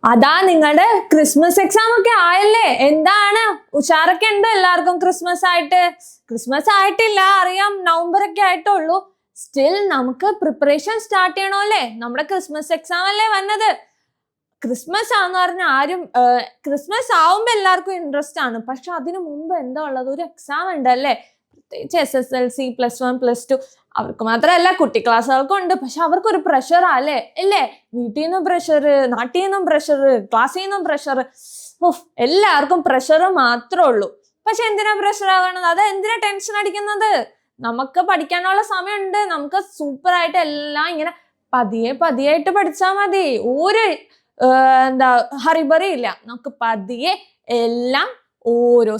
അതാ നിങ്ങളുടെ Christmas exam ഒക്കെ ആയല്ലേ? എന്താണ് ഉഷാറൊക്കെ ഉണ്ടോ എല്ലാവർക്കും? ക്രിസ്മസ് ആയിട്ടില്ല, അറിയാം, നവംബർ ഒക്കെ ആയിട്ടുള്ളൂ. സ്റ്റിൽ നമുക്ക് പ്രിപ്പറേഷൻ സ്റ്റാർട്ട് ചെയ്യണോ അല്ലേ? നമ്മുടെ ക്രിസ്മസ് എക്സാം അല്ലേ വന്നത്. ക്രിസ്മസ് ആന്ന് പറഞ്ഞാൽ ക്രിസ്മസ് ആവുമ്പോ എല്ലാവർക്കും ഇൻട്രസ്റ്റ് ആണ്. പക്ഷെ അതിനു മുമ്പ് എന്താ ഉള്ളത്? ഒരു എക്സാം ഉണ്ട് അല്ലേ? പ്രത്യേകിച്ച് SSLC +1 +2 അവർക്ക് മാത്രമല്ല, കുട്ടി ക്ലാസ്സുകൾക്കും ഉണ്ട്. പക്ഷെ അവർക്കൊരു പ്രഷറാ അല്ലേ? വീട്ടിൽ നിന്നും പ്രഷർ, നാട്ടിൽ നിന്നും പ്രഷർ, ക്ലാസ്സിൽ നിന്നും പ്രഷർ. എല്ലാവർക്കും പ്രഷർ മാത്രമേ ഉള്ളൂ. പക്ഷെ എന്തിനാ പ്രഷർ ആകണത്? അത് എന്തിനാ ടെൻഷൻ അടിക്കുന്നത്? നമുക്ക് പഠിക്കാനുള്ള സമയമുണ്ട്. നമുക്ക് സൂപ്പർ ആയിട്ട് എല്ലാം ഇങ്ങനെ പതിയായിട്ട് പഠിച്ചാൽ മതി. ഒരു ഹറിബറി ഇല്ല. നമുക്ക് പതിയെ എല്ലാം ഓരോ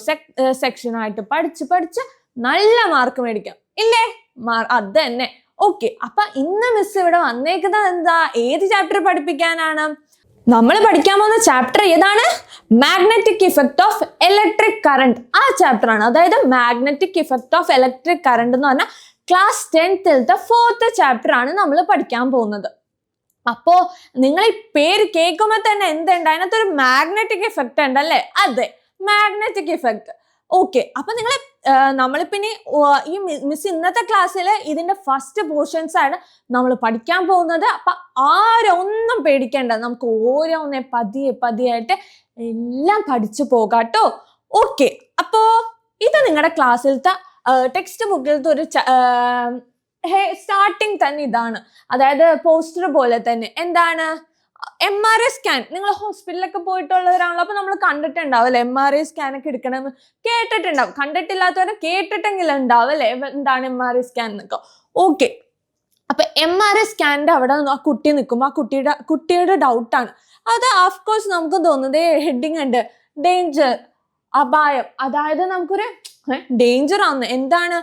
സെക്ഷനായിട്ട് പഠിച്ച് നല്ല മാർക്ക് മേടിക്കാം ഇല്ലേ? അത് തന്നെ. ഓക്കെ, അപ്പൊ ഇന്ന് മിസ് ഇവിടെ വന്നേക്കുന്നത് എന്താ? ഏത് ചാപ്റ്റർ പഠിപ്പിക്കാനാണ്? നമ്മൾ പഠിക്കാൻ പോകുന്ന ചാപ്റ്റർ ഏതാണ്? Magnetic effect of electric current. ആ ചാപ്റ്റർ ആണ്. അതായത് magnetic effect of electric current എന്ന് പറഞ്ഞാൽ ക്ലാസ് 10th 4th ചാപ്റ്റർ ആണ് നമ്മൾ പഠിക്കാൻ പോകുന്നത്. അപ്പോ നിങ്ങൾ ഈ പേര് കേൾക്കുമ്പോൾ തന്നെ എന്തുണ്ട്? അതിനകത്തൊരു മാഗ്നറ്റിക് ഇഫക്റ്റ് ഉണ്ടല്ലേ? അതെ, മാഗ്നറ്റിക് ഇഫക്റ്റ്. ഓക്കെ, അപ്പൊ നമ്മളിപ്പിനി ഈ മിസ് ഇന്നത്തെ ക്ലാസ്സിൽ ഇതിന്റെ ഫസ്റ്റ് പോർഷൻസ് ആണ് നമ്മൾ പഠിക്കാൻ പോകുന്നത്. അപ്പൊ ആരൊന്നും പേടിക്കേണ്ട, നമുക്ക് ഓരോന്നേ പതിയായിട്ട് എല്ലാം പഠിച്ചു പോകാട്ടോ. ഓക്കെ, അപ്പോ ഇത് നിങ്ങളുടെ ക്ലാസ്സിലത്തെ ടെക്സ്റ്റ് ബുക്കിലത്തെ ഒരു സ്റ്റാർട്ടിങ് തന്നെ ഇതാണ്. അതായത് പോസ്റ്റർ പോലെ തന്നെ. എന്താണ്? MRI scan. നിങ്ങൾ ഹോസ്പിറ്റലിലൊക്കെ പോയിട്ടുള്ളവരാണല്ലോ, അപ്പൊ നമ്മൾ കണ്ടിട്ടുണ്ടാവും അല്ലെ? MRI സ്കാൻ ഒക്കെ എടുക്കണമെന്ന് കേട്ടിട്ടുണ്ടാവും. കണ്ടിട്ടില്ലാത്തവരെ കേട്ടിട്ടെങ്കിലും ഉണ്ടാവും അല്ലെ? എന്താണ് MRI സ്കാൻ എന്നൊക്കെ. ഓക്കെ, അപ്പൊ MRI സ്കാനിന്റെ അവിടെ ആ കുട്ടി നിൽക്കുമ്പോൾ ആ കുട്ടിയുടെ ഡൗട്ടാണ് അത്. ഓഫ്കോഴ്സ് നമുക്ക് തോന്നുന്നത് ഹെഡിങ് ഉണ്ട്, ഡേഞ്ചർ, അപായം. അതായത് നമുക്കൊരു ഡേഞ്ചർ ആണ്. എന്താണ്?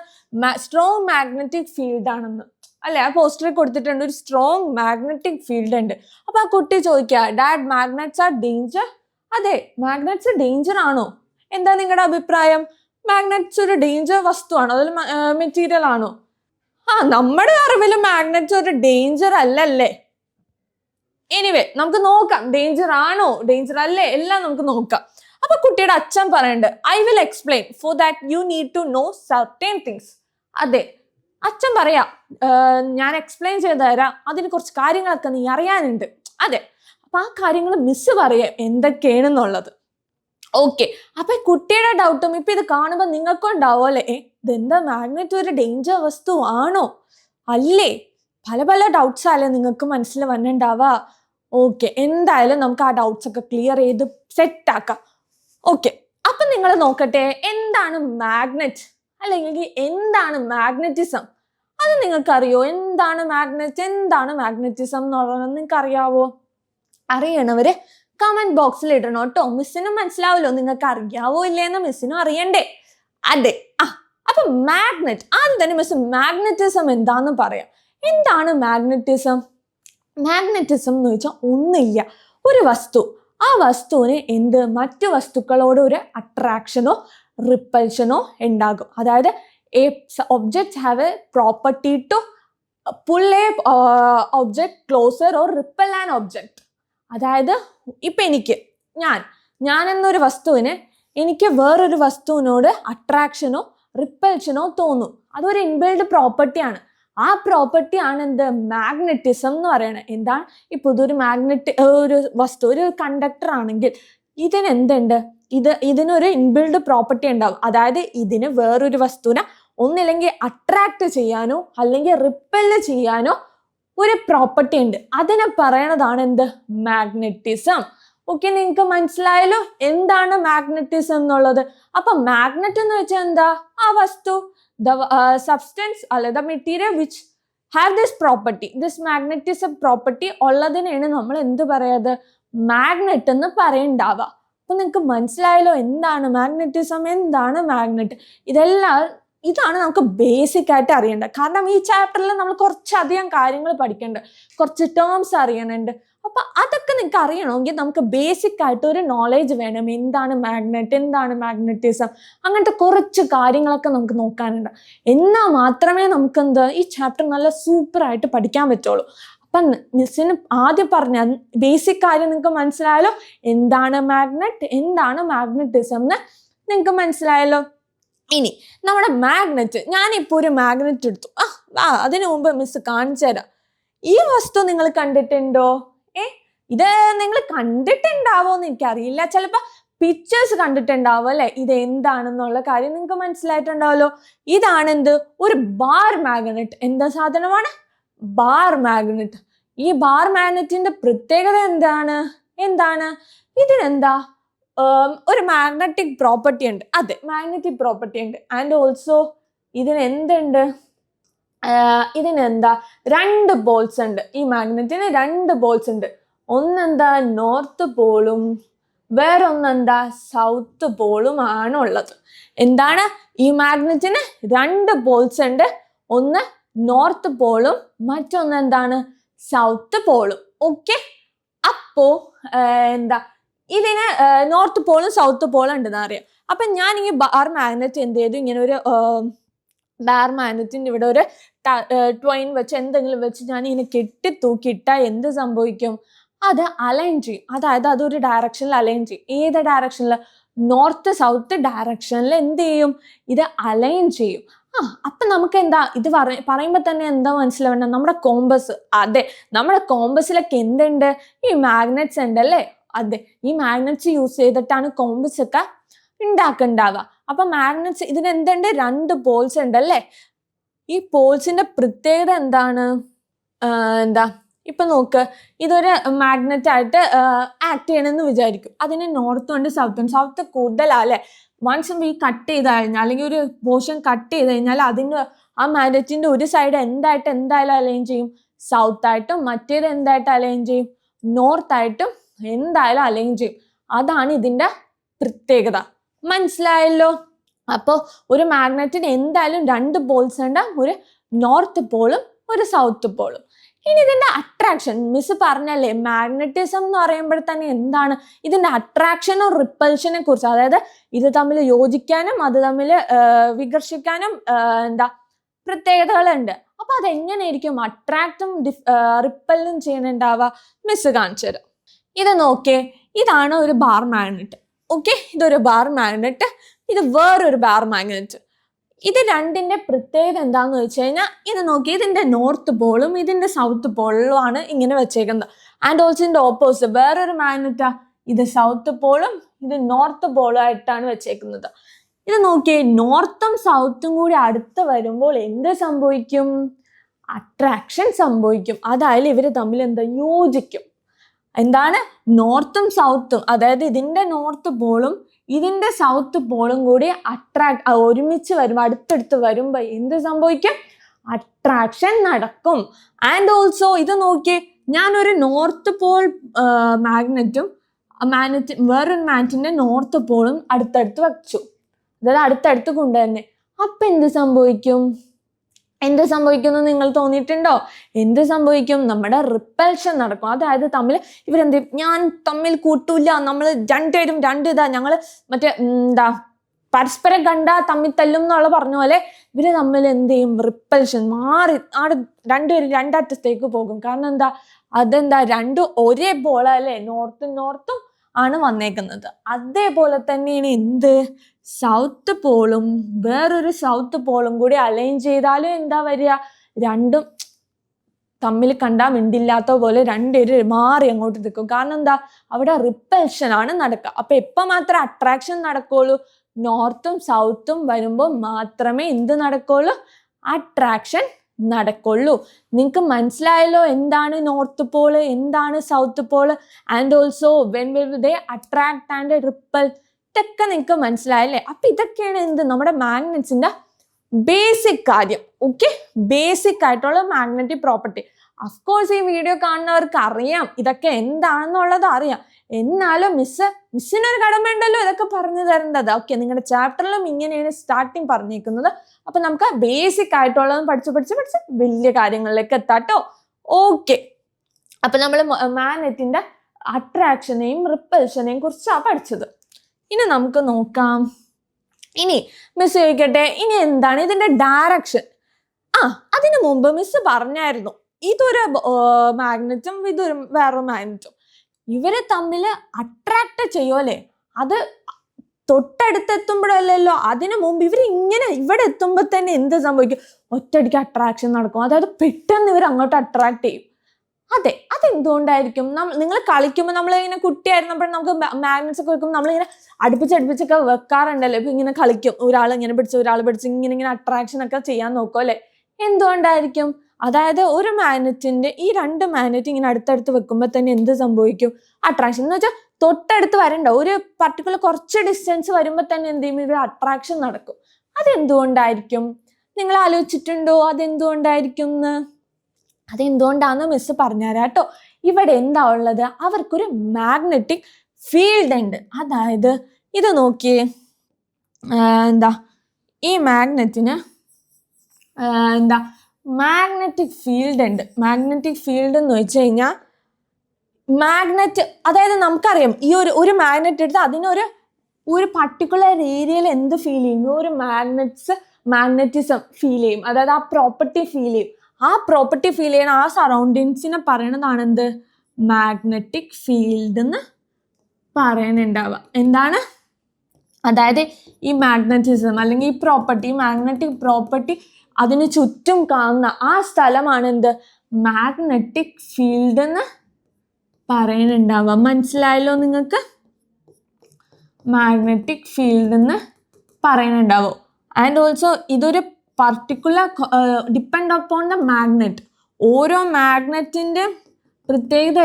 സ്ട്രോങ് മാഗ്നറ്റിക് ഫീൽഡ് ആണെന്ന് അല്ലെ? ആ പോസ്റ്ററിൽ കൊടുത്തിട്ടുണ്ട്, ഒരു സ്ട്രോങ് മാഗ്നറ്റിക് ഫീൽഡ് ഉണ്ട്. അപ്പൊ ആ കുട്ടി ചോദിക്കുക, ഡാഡ്, മാഗ്നറ്റ്സ് ആർ ഡേഞ്ചർ? അതെ, മാഗ്നറ്റ്സ് ഡേഞ്ചർ ആണോ? എന്താ നിങ്ങളുടെ അഭിപ്രായം? മാഗ്നറ്റ്സ് ഒരു ഡേഞ്ചർ വസ്തുവാണോ? അതിൽ മെറ്റീരിയൽ ആണോ? നമ്മുടെ അറിവിൽ മാഗ്നറ്റ്സ് ഒരു ഡേഞ്ചർ അല്ലല്ലേ? എനിവേ, നമുക്ക് നോക്കാം, ഡേഞ്ചർ ആണോ ഡേഞ്ചർ അല്ലേ എല്ലാം നമുക്ക് നോക്കാം. അപ്പൊ കുട്ടിയുടെ അച്ഛൻ പറയുന്നുണ്ട്, I will explain, for that you need to know certain things. അതെ, അച്ഛൻ പറയാ, ഞാൻ എക്സ്പ്ലെയിൻ ചെയ്ത് തരാം, അതിന് കുറച്ച് കാര്യങ്ങളൊക്കെ നീ അറിയാനുണ്ട്. അതെ, അപ്പൊ ആ കാര്യങ്ങൾ മിസ് പറയാം എന്തൊക്കെയാണെന്നുള്ളത്. ഓക്കെ, അപ്പൊ കുട്ടിയുടെ ഡൗട്ടും ഇപ്പൊ ഇത് കാണുമ്പോൾ നിങ്ങൾക്കും ഉണ്ടാവും അല്ലെ? ഇതെന്താ, മാഗ്നറ്റ് ഒരു ഡേഞ്ചർ വസ്തു ആണോ അല്ലേ? പല ഡൗട്ട്സ് ആയാലും നിങ്ങൾക്ക് മനസ്സിൽ വന്നിട്ടുണ്ടാവാ. ഓക്കെ, എന്തായാലും നമുക്ക് ആ ഡൗട്ട്സ് ഒക്കെ ക്ലിയർ ചെയ്ത് സെറ്റ് ആക്കാം. ഓക്കെ, അപ്പൊ നിങ്ങൾ നോക്കട്ടെ, എന്താണ് മാഗ്നറ്റ് അല്ലെങ്കിൽ എന്താണ് മാഗ്നറ്റിസം? അത് നിങ്ങൾക്കറിയോ? എന്താണ് മാഗ്നറ്റ്, എന്താണ് മാഗ്നറ്റിസം എന്ന് പറയുന്നത് നിങ്ങൾക്ക് അറിയാവോ? അറിയണവര് കമന്റ് ബോക്സിൽ ഇടണം കേട്ടോ. മിസ്സിനും മനസ്സിലാവല്ലോ നിങ്ങൾക്ക് അറിയാവോ ഇല്ലേന്ന് മിസ്സിനും അറിയണ്ടേ. അതെ, അപ്പൊ മാഗ്നറ്റ്, ആദ്യം തന്നെ മിസ് മാഗ്നറ്റിസം എന്താന്ന് പറയാം. എന്താണ് മാഗ്നറ്റിസം? മാഗ്നറ്റിസം എന്ന് വെച്ചാൽ ഒന്നില്ല, ഒരു വസ്തു, ആ വസ്തുവിന് മറ്റു വസ്തുക്കളോട് ഒരു അട്രാക്ഷനോ റിപ്പൽഷനോ ഉണ്ടാകും. അതായത് objects have a property to pull a object closer or repel an object. അതായത് ഇപ്പൊ ഞാൻ എന്നൊരു വസ്തുവിന് എനിക്ക് വേറൊരു വസ്തുവിനോട് അട്രാക്ഷനോ റിപ്പൽഷനോ തോന്നും. അതൊരു ഇൻബിൽഡ് പ്രോപ്പർട്ടിയാണ്. ആ പ്രോപ്പർട്ടി ആണ് മാഗ്നറ്റിസം എന്ന് പറയുന്നത്. എന്താണ്? ഇപ്പൊ ഒരു വസ്തു, ഒരു കണ്ടക്ടർ ആണെങ്കിൽ ഇതിനൊരു ഇൻബിൽഡ് പ്രോപ്പർട്ടി ഉണ്ടാവും. അതായത് ഇതിന് വേറൊരു വസ്തുവിനെ ഒന്നില്ലെങ്കിൽ അട്രാക്ട് ചെയ്യാനോ അല്ലെങ്കിൽ റിപ്പല് ചെയ്യാനോ ഒരു പ്രോപ്പർട്ടി ഉണ്ട്. അതിനെ പറയണതാണ് മാഗ്നറ്റിസം. ഓക്കെ, നിങ്ങൾക്ക് മനസ്സിലായല്ലോ എന്താണ് മാഗ്നറ്റിസം എന്നുള്ളത്. അപ്പൊ മാഗ്നറ്റ് എന്ന് വെച്ചാൽ എന്താ? ആ വസ്തു, സബ്സ്റ്റൻസ് അല്ലെ the material which have this property, this magnetism property ഉള്ളതിനാണ് നമ്മൾ പറയാത്? മാഗ്നറ്റ് എന്ന് പറയണ്ടാവുക. അപ്പൊ നിങ്ങൾക്ക് മനസ്സിലായല്ലോ എന്താണ് മാഗ്നറ്റിസം, എന്താണ് മാഗ്നറ്റ്. ഇതാണ് നമുക്ക് ബേസിക് ആയിട്ട് അറിയേണ്ടത്. കാരണം ഈ ചാപ്റ്ററിൽ നമ്മൾ കുറച്ചധികം കാര്യങ്ങൾ പഠിക്കേണ്ടത്, കുറച്ച് ടേംസ് അറിയണുണ്ട്. അപ്പൊ അതൊക്കെ നിങ്ങൾക്ക് അറിയണമെങ്കിൽ നമുക്ക് ബേസിക് ആയിട്ട് ഒരു നോളേജ് വേണം. എന്താണ് മാഗ്നറ്റ്, എന്താണ് മാഗ്നറ്റിസം, അങ്ങനത്തെ കുറച്ച് കാര്യങ്ങളൊക്കെ നമുക്ക് നോക്കാനുണ്ട്. എന്നാൽ മാത്രമേ നമുക്ക് ഈ ചാപ്റ്റർ നല്ല സൂപ്പർ ആയിട്ട് പഠിക്കാൻ പറ്റുള്ളൂ. അപ്പൊ മിസ്സിന് ആദ്യം പറഞ്ഞ ബേസിക് കാര്യം നിങ്ങൾക്ക് മനസ്സിലായല്ലോ. എന്താണ് മാഗ്നറ്റ്, എന്താണ് മാഗ്നറ്റിസം എന്ന് നിങ്ങൾക്ക് മനസ്സിലായല്ലോ. ഇനി നമ്മുടെ മാഗ്നറ്റ്, ഞാനിപ്പോ ഒരു മാഗ്നറ്റ് എടുത്തു. അതിനു മുമ്പ് മിസ് കാണിച്ചു തരാം. ഈ വസ്തു നിങ്ങൾ കണ്ടിട്ടുണ്ടോ? ഇത് നിങ്ങൾ കണ്ടിട്ടുണ്ടാവോന്ന് എനിക്കറിയില്ല. ചിലപ്പോ പിക്ചേഴ്സ് കണ്ടിട്ടുണ്ടാവും അല്ലെ. ഇത് എന്താണെന്നുള്ള കാര്യം നിങ്ങൾക്ക് മനസ്സിലായിട്ടുണ്ടാവല്ലോ. ഇതാണ് എന്ത്? ഒരു ബാർ മാഗ്നറ്റ്. എന്താ സാധനമാണ്? Bar magnet. ഈ ബാർ മാഗ്നറ്റിന്റെ പ്രത്യേകത എന്താണ്? ഇതിനെന്താ ഒരു മാഗ്നറ്റിക് പ്രോപ്പർട്ടി ഉണ്ട്. അതെ, മാഗ്നറ്റിക് പ്രോപ്പർട്ടി ഉണ്ട്. ആൻഡ് ഓൾസോ ഇതിനെന്തുണ്ട്? ഇതിനെന്താ 2 പോൾസ് ഉണ്ട്. ഈ മാഗ്നറ്റിന് 2 പോൾസ് ഉണ്ട്. ഒന്നെന്താ നോർത്ത് പോളും വേറൊന്നെന്താ സൗത്ത് പോളും ആണുള്ളത്. എന്താണ്? ഈ മാഗ്നറ്റിന് 2 പോൾസ് ഉണ്ട്. ഒന്ന് നോർത്ത് പോളും മറ്റൊന്ന് എന്താണ്? സൗത്ത് പോളും. ഓക്കെ, അപ്പോ ഇതിന് നോർത്ത് പോളും സൗത്ത് പോളും ഉണ്ടെന്ന് അറിയാം. അപ്പൊ ഞാൻ ഈ ബാർ മാഗ്നറ്റ് എന്ത് ചെയ്തു? ഇങ്ങനെ ഒരു ബാർ മാഗ്നറ്റിന്റെ ഇവിടെ ഒരു ട്വൈൻ വെച്ച് എന്തെങ്കിലും വെച്ച് ഞാൻ ഇങ്ങനെ കെട്ടി തൂക്കിയിട്ടാൽ എന്ത് സംഭവിക്കും? അത് അലൈൻ ചെയ്യും. അതായത് അതൊരു ഡയറക്ഷനിൽ അലൈൻ ചെയ്യും. ഏത് ഡയറക്ഷനിൽ? നോർത്ത് സൗത്ത് ഡയറക്ഷനിൽ എന്ത് ചെയ്യും? ഇത് അലൈൻ ചെയ്യും. അപ്പൊ നമുക്ക് എന്താ ഇത് പറയുമ്പോ തന്നെ എന്താ മനസ്സിലാവേണ്ട? നമ്മുടെ കോമ്പസ്. അതെ, നമ്മുടെ കോമ്പസിലൊക്കെ എന്തുണ്ട്? ഈ മാഗ്നറ്റ്സ് ഉണ്ട് അല്ലേ. അതെ, ഈ മാഗ്നറ്റ്സ് യൂസ് ചെയ്തിട്ടാണ് കോമ്പസ് ഒക്കെ ഉണ്ടാവുക. അപ്പൊ മാഗ്നറ്റ്സ് ഇതിന് എന്തുണ്ട്? 2 പോൾസ് ഉണ്ട് അല്ലേ. ഈ പോൾസിന്റെ പ്രത്യേകത എന്താണ്? ഇപ്പൊ നോക്ക്, ഇതൊരു മാഗ്നറ്റ് ആയിട്ട് ആക്ട് ചെയ്യണമെന്ന് വിചാരിക്കും. അതിന് നോർത്തും ഉണ്ട് സൗത്തും. സൗത്ത് കൂടുതലല്ലേ. വൺസ് ഈ കട്ട് ചെയ്ത് കഴിഞ്ഞാൽ അല്ലെങ്കിൽ ഒരു പോർഷൻ കട്ട് ചെയ്ത് കഴിഞ്ഞാൽ അതിന് ആ മാഗ്നറ്റിന്റെ ഒരു സൈഡ് എന്തായാലും അലൈൻ ചെയ്യും? സൗത്ത് ആയിട്ടും. മറ്റേത് എന്തായിട്ട് അലൈൻ ചെയ്യും? നോർത്ത് ആയിട്ടും എന്തായാലും അലൈൻ ചെയ്യും. അതാണ് ഇതിന്റെ പ്രത്യേകത. മനസ്സിലായല്ലോ. അപ്പോ ഒരു മാഗ്നറ്റിന് എന്തായാലും 2 പോൾസ് ഉണ്ട്. ഒരു നോർത്ത് പോളും ഒരു സൗത്ത് പോളും. ഇനി ഇതിന്റെ അട്രാക്ഷൻ മിസ് പറഞ്ഞല്ലേ, മാഗ്നറ്റിസം എന്ന് പറയുമ്പോൾ തന്നെ എന്താണ് ഇതിന്റെ അട്രാക്ഷനും റിപ്പൽഷനെ കുറിച്ച്. അതായത് ഇത് തമ്മിൽ യോജിക്കാനും അത് തമ്മിൽ വികർഷിക്കാനും പ്രത്യേകതകളുണ്ട്. അപ്പൊ അതെങ്ങനെയായിരിക്കും അട്രാക്റ്റും റിപ്പല്ലും ചെയ്യണുണ്ടാവുക? മിസ് കാണിച്ചു തരാം. ഇത് നോക്കേ, ഇതാണ് ഒരു ബാർ മാഗ്നറ്റ്. ഓക്കെ, ഇതൊരു ബാർ മാഗ്നറ്റ്, ഇത് വേറൊരു ബാർ മാഗ്നറ്റ്. ഇത് രണ്ടിന്റെ പ്രത്യേകത എന്താന്ന് വെച്ച് കഴിഞ്ഞാൽ, ഇത് നോക്കി, ഇതിന്റെ നോർത്ത് പോളും ഇതിന്റെ സൗത്ത് പോളും ആണ് ഇങ്ങനെ വെച്ചേക്കുന്നത്. ആൻഡ് ഓൾസോ ഇതിന്റെ ഓപ്പോസിറ്റ് വേറൊരു മാഗ്നറ്റാ, ഇത് സൗത്ത് പോളും ഇത് നോർത്ത് പോളും ആയിട്ടാണ് വെച്ചേക്കുന്നത്. ഇത് നോക്കിയേ, നോർത്തും സൗത്തും കൂടി അടുത്ത് വരുമ്പോൾ എന്ത് സംഭവിക്കും? അട്രാക്ഷൻ സംഭവിക്കും. അതായത് ഇവര് തമ്മിൽ യോജിക്കും. എന്താണ്? നോർത്തും സൗത്തും, അതായത് ഇതിന്റെ നോർത്ത് പോളും ഇതിന്റെ സൗത്ത് പോളും കൂടി ഒരുമിച്ച് വരുമ്പോൾ, അടുത്തടുത്ത് വരുമ്പോ എന്ത് സംഭവിക്കും? അട്രാക്ഷൻ നടക്കും. ആൻഡ് ഓൾസോ ഇത് നോക്കിയേ, ഞാനൊരു നോർത്ത് പോൾ മാഗ്നറ്റും വേറൊരു മാഗ്നറ്റിന്റെ നോർത്ത് പോളും അടുത്തടുത്ത് വെച്ചു, അതായത് അടുത്തടുത്ത് കൊണ്ടുതന്നെ. അപ്പൊ എന്ത് സംഭവിക്കും? എന്ന് നിങ്ങൾ തോന്നിയിട്ടുണ്ടോ? എന്ത് സംഭവിക്കും? നമ്മുടെ റിപ്പൽഷൻ നടക്കും. അതായത് ഞാൻ തമ്മിൽ കൂട്ടൂല, നമ്മൾ രണ്ടുപേരും ഞങ്ങള് മറ്റേ പരസ്പരം കണ്ടാ തമ്മിൽ തല്ലും എന്നുള്ള പറഞ്ഞ പോലെ ഇവര് തമ്മിൽ എന്ത് ചെയ്യും? റിപ്പൽഷൻ മാറി രണ്ടുപേരും രണ്ടറ്റത്തേക്ക് പോകും. കാരണം അതെന്താ, രണ്ടും ഒരേ പോളല്ലേ, നോർത്തും ആണ് വന്നേക്കുന്നത്. അതേപോലെ തന്നെയാണ് എന്ത്, സൗത്ത് പോളും വേറൊരു സൗത്ത് പോളും കൂടി അലൈൻ ചെയ്താലും എന്താ വരിക? രണ്ടും തമ്മിൽ കണ്ടാൽ മിണ്ടില്ലാത്ത പോലെ രണ്ടുപേരും മാറി അങ്ങോട്ട് നിൽക്കും. കാരണം അവിടെ റിപ്പൽഷൻ ആണ് നടക്കുക. അപ്പൊ എപ്പോ മാത്രമേ അട്രാക്ഷൻ നടക്കുള്ളൂ? നോർത്തും സൗത്തും വരുമ്പോൾ മാത്രമേ എന്ത് നടക്കുള്ളൂ? അട്രാക്ഷൻ നടക്കുള്ളൂ. നിങ്ങൾക്ക് മനസ്സിലായല്ലോ എന്താണ് നോർത്ത് പോള്, എന്താണ് south Paul, and also when will they attract and ripple, ഇതൊക്കെ നിങ്ങൾക്ക് മനസ്സിലായല്ലേ? അപ്പൊ ഇതൊക്കെയാണ് നമ്മുടെ മാഗ്നറ്റ്സിന്റെ ബേസിക് കാര്യം. ഓക്കെ, ബേസിക് ആയിട്ടുള്ള മാഗ്നറ്റിക് പ്രോപ്പർട്ടി. അഫ്കോഴ്സ് ഈ വീഡിയോ കാണുന്നവർക്ക് അറിയാം ഇതൊക്കെ എന്താണെന്നുള്ളത് അറിയാം. എന്നാലും മിസ്സിനൊരു കടമയുണ്ടല്ലോ ഇതൊക്കെ പറഞ്ഞു തരേണ്ടത്. ഓക്കെ, നിങ്ങളുടെ ചാപ്റ്ററിലും ഇങ്ങനെയാണ് സ്റ്റാർട്ടിങ് പറഞ്ഞേക്കുന്നത്. അപ്പൊ നമുക്ക് ബേസിക് ആയിട്ടുള്ളതും പഠിച്ച് വലിയ കാര്യങ്ങളിലേക്ക് എത്താട്ടോ. ഓക്കെ, അപ്പൊ നമ്മൾ മാഗ്നറ്റിന്റെ അട്രാക്ഷനെയും റിപ്പൽഷനെയും കുറിച്ചാണ് പഠിച്ചത്. ഇനി നമുക്ക് നോക്കാം. ഇനി മിസ് ചോദിക്കട്ടെ, ഇനി എന്താണ് ഇതിന്റെ ഡയറക്ഷൻ? അതിനു മുമ്പ് മിസ് പറഞ്ഞായിരുന്നു ഇതൊരു മാഗ്നറ്റും ഇതൊരു വേറൊരു മാഗ്നറ്റും, ഇവര് തമ്മിൽ അട്രാക്ട് ചെയ്യുമല്ലേ, അത് തൊട്ടടുത്തെത്തുമ്പോഴല്ലല്ലോ, അതിനു മുമ്പ് ഇവർ ഇങ്ങനെ ഇവിടെ എത്തുമ്പോൾ തന്നെ എന്ത് സംഭവിക്കും, ഒറ്റയടിക്ക് അട്രാക്ഷൻ നടക്കും. അതായത് പെട്ടെന്ന് ഇവർ അങ്ങോട്ട് അട്രാക്ട് ചെയ്യും. അതെ, അതെന്തുകൊണ്ടായിരിക്കും? നിങ്ങൾ കളിക്കുമ്പോൾ നമ്മളിങ്ങനെ കുട്ടിയായിരുന്നപ്പോൾ നമുക്ക് മാഗ്നറ്റ്സ് ഒക്കെ വെക്കുമ്പോൾ നമ്മളിങ്ങനെ അടുപ്പിച്ചൊക്കെ വെക്കാറുണ്ടല്ലോ. ഇപ്പൊ ഇങ്ങനെ കളിക്കും, ഒരാൾ ഇങ്ങനെ പിടിച്ച് ഒരാൾ പിടിച്ച് ഇങ്ങനെ അട്രാക്ഷൻ ഒക്കെ ചെയ്യാൻ നോക്കും അല്ലെ. എന്തുകൊണ്ടായിരിക്കും? അതായത് ഒരു മാഗ്നറ്റിന്റെ ഈ രണ്ട് മാഗ്നറ്റ് ഇങ്ങനെ അടുത്തടുത്ത് വെക്കുമ്പോൾ തന്നെ എന്ത് സംഭവിക്കും, അട്രാക്ഷൻ. എന്ന് വെച്ചാൽ തൊട്ടടുത്ത് വരണ്ട, ഒരു പർട്ടിക്കുലർ കുറച്ച് ഡിസ്റ്റൻസ് വരുമ്പോൾ തന്നെ എന്ത് ചെയ്യും, ഇവർ അട്രാക്ഷൻ നടക്കും. അതെന്തുകൊണ്ടായിരിക്കും? നിങ്ങൾ ആലോചിച്ചിട്ടുണ്ടോ അതെന്തുകൊണ്ടായിരിക്കും എന്ന്? അതെന്തുകൊണ്ടാന്ന് മിസ് പറഞ്ഞുതരാട്ടോ. ഇവിടെ എന്താ ഉള്ളത്, അവർക്കൊരു മാഗ്നറ്റിക് ഫീൽഡ് ഉണ്ട്. അതായത് ഇത് നോക്കിയേ, എന്താ ഈ മാഗ്നറ്റിന് എന്താ മാഗ്നറ്റിക് ഫീൽഡ് ഉണ്ട്. മാഗ്നറ്റിക് ഫീൽഡ് എന്ന് വെച്ച് കഴിഞ്ഞാൽ മാഗ്നറ്റ്, അതായത് നമുക്കറിയാം ഈ ഒരു മാഗ്നറ്റ് എടുത്ത് അതിനൊരു പർട്ടിക്കുലർ ഏരിയയിൽ എന്ത് ഫീൽ ചെയ്യും, ഒരു മാഗ്നറ്റിസം ഫീൽ ചെയ്യും. അതായത് ആ പ്രോപ്പർട്ടി ഫീൽ ചെയ്യും. ആ പ്രോപ്പർട്ടി ഫീൽ ചെയ്യണ ആ സറൗണ്ടിങ്സിനെ പറയണതാണ് എന്ത്, മാഗ്നറ്റിക് ഫീൽഡ് എന്ന് പറയുന്നുണ്ടാവുക. എന്താണ്? അതായത് ഈ മാഗ്നറ്റിസം അല്ലെങ്കിൽ ഈ പ്രോപ്പർട്ടി, മാഗ്നറ്റിക് പ്രോപ്പർട്ടി അതിന് ചുറ്റും കാണുന്ന ആ സ്ഥലമാണ് എന്ത്, മാഗ്നറ്റിക് ഫീൽഡ് എന്ന് പറയുന്നുണ്ടാവുക. മനസ്സിലായല്ലോ നിങ്ങൾക്ക്? മാഗ്നറ്റിക് ഫീൽഡ് എന്ന് പറയുന്നുണ്ടാവും. ആൻഡ് ഓൾസോ ഇതൊരു particular depend upon the magnet. ഓരോ മാഗ്നറ്റിന്റെ പ്രത്യേകത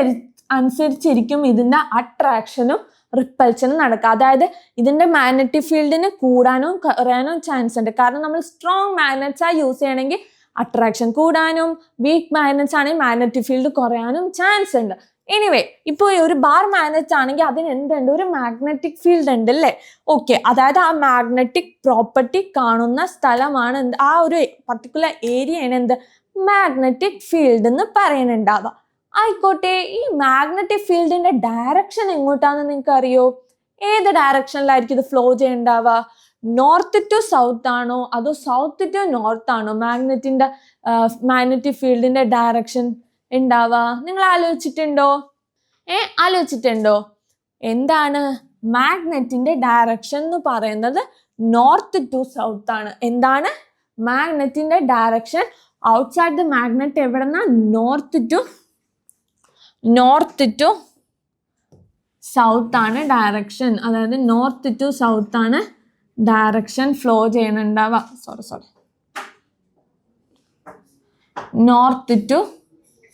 അനുസരിച്ചിരിക്കും ഇതിന്റെ അട്രാക്ഷനും റിപ്പൽഷനും നടക്കുക. അതായത് ഇതിന്റെ മാഗ്നറ്റിക് ഫീൽഡിന് കൂടാനോ കുറയാനോ ചാൻസ് ഉണ്ട്. കാരണം നമ്മൾ സ്ട്രോങ് മാഗ്നറ്റ്സ് ആയി യൂസ് ചെയ്യണമെങ്കിൽ അട്രാക്ഷൻ കൂടാനും, വീക്ക് മാഗ്നറ്റ്സ് ആണെങ്കിൽ മാഗ്നറ്റിക് ഫീൽഡ് കുറയാനും ചാൻസ് ഉണ്ട്. എനിവേ, ഇപ്പോൾ ഒരു ബാർ മാഗ്നറ്റ് ആണെങ്കിൽ അതിന് എന്തുണ്ട്, ഒരു മാഗ്നറ്റിക് ഫീൽഡ് ഉണ്ട് അല്ലേ. ഓക്കെ, അതായത് ആ മാഗ്നറ്റിക് പ്രോപ്പർട്ടി കാണുന്ന സ്ഥലമാണ് എന്ത്, ആ ഒരു പർട്ടിക്കുലർ ഏരിയയാണ് എന്ത്, മാഗ്നറ്റിക് ഫീൽഡ് എന്ന് പറയുന്നുണ്ടാവുക. ആയിക്കോട്ടെ, ഈ മാഗ്നറ്റിക് ഫീൽഡിന്റെ ഡയറക്ഷൻ എങ്ങോട്ടാന്ന് നിങ്ങൾക്ക് അറിയോ? ഏത് ഡയറക്ഷനിലായിരിക്കും ഇത് ഫ്ലോ ചെയ്യണ്ടാവുക? നോർത്ത് ടു സൗത്ത് ആണോ അതോ സൗത്ത് ടു നോർത്ത് ആണോ മാഗ്നറ്റിക് ഫീൽഡിന്റെ ഡയറക്ഷൻ ഉണ്ടാവുക? നിങ്ങൾ ആലോചിച്ചിട്ടുണ്ടോ? എന്താണ്? മാഗ്നറ്റിന്റെ ഡയറക്ഷൻ എന്ന് പറയുന്നത് നോർത്ത് ടു സൗത്ത് ആണ്. എന്താണ്? മാഗ്നറ്റിന്റെ ഡയറക്ഷൻ ഔട്ട്സൈഡ് ദ മാഗ്നറ്റ് എവിടെന്നാ? നോർത്ത് ടു സൗത്ത് ആണ് ഡയറക്ഷൻ. അതായത് നോർത്ത് ടു സൗത്ത് ആണ് ഡയറക്ഷൻ ഫ്ലോ ചെയ്യണുണ്ടാവുക. നോർത്ത് ടു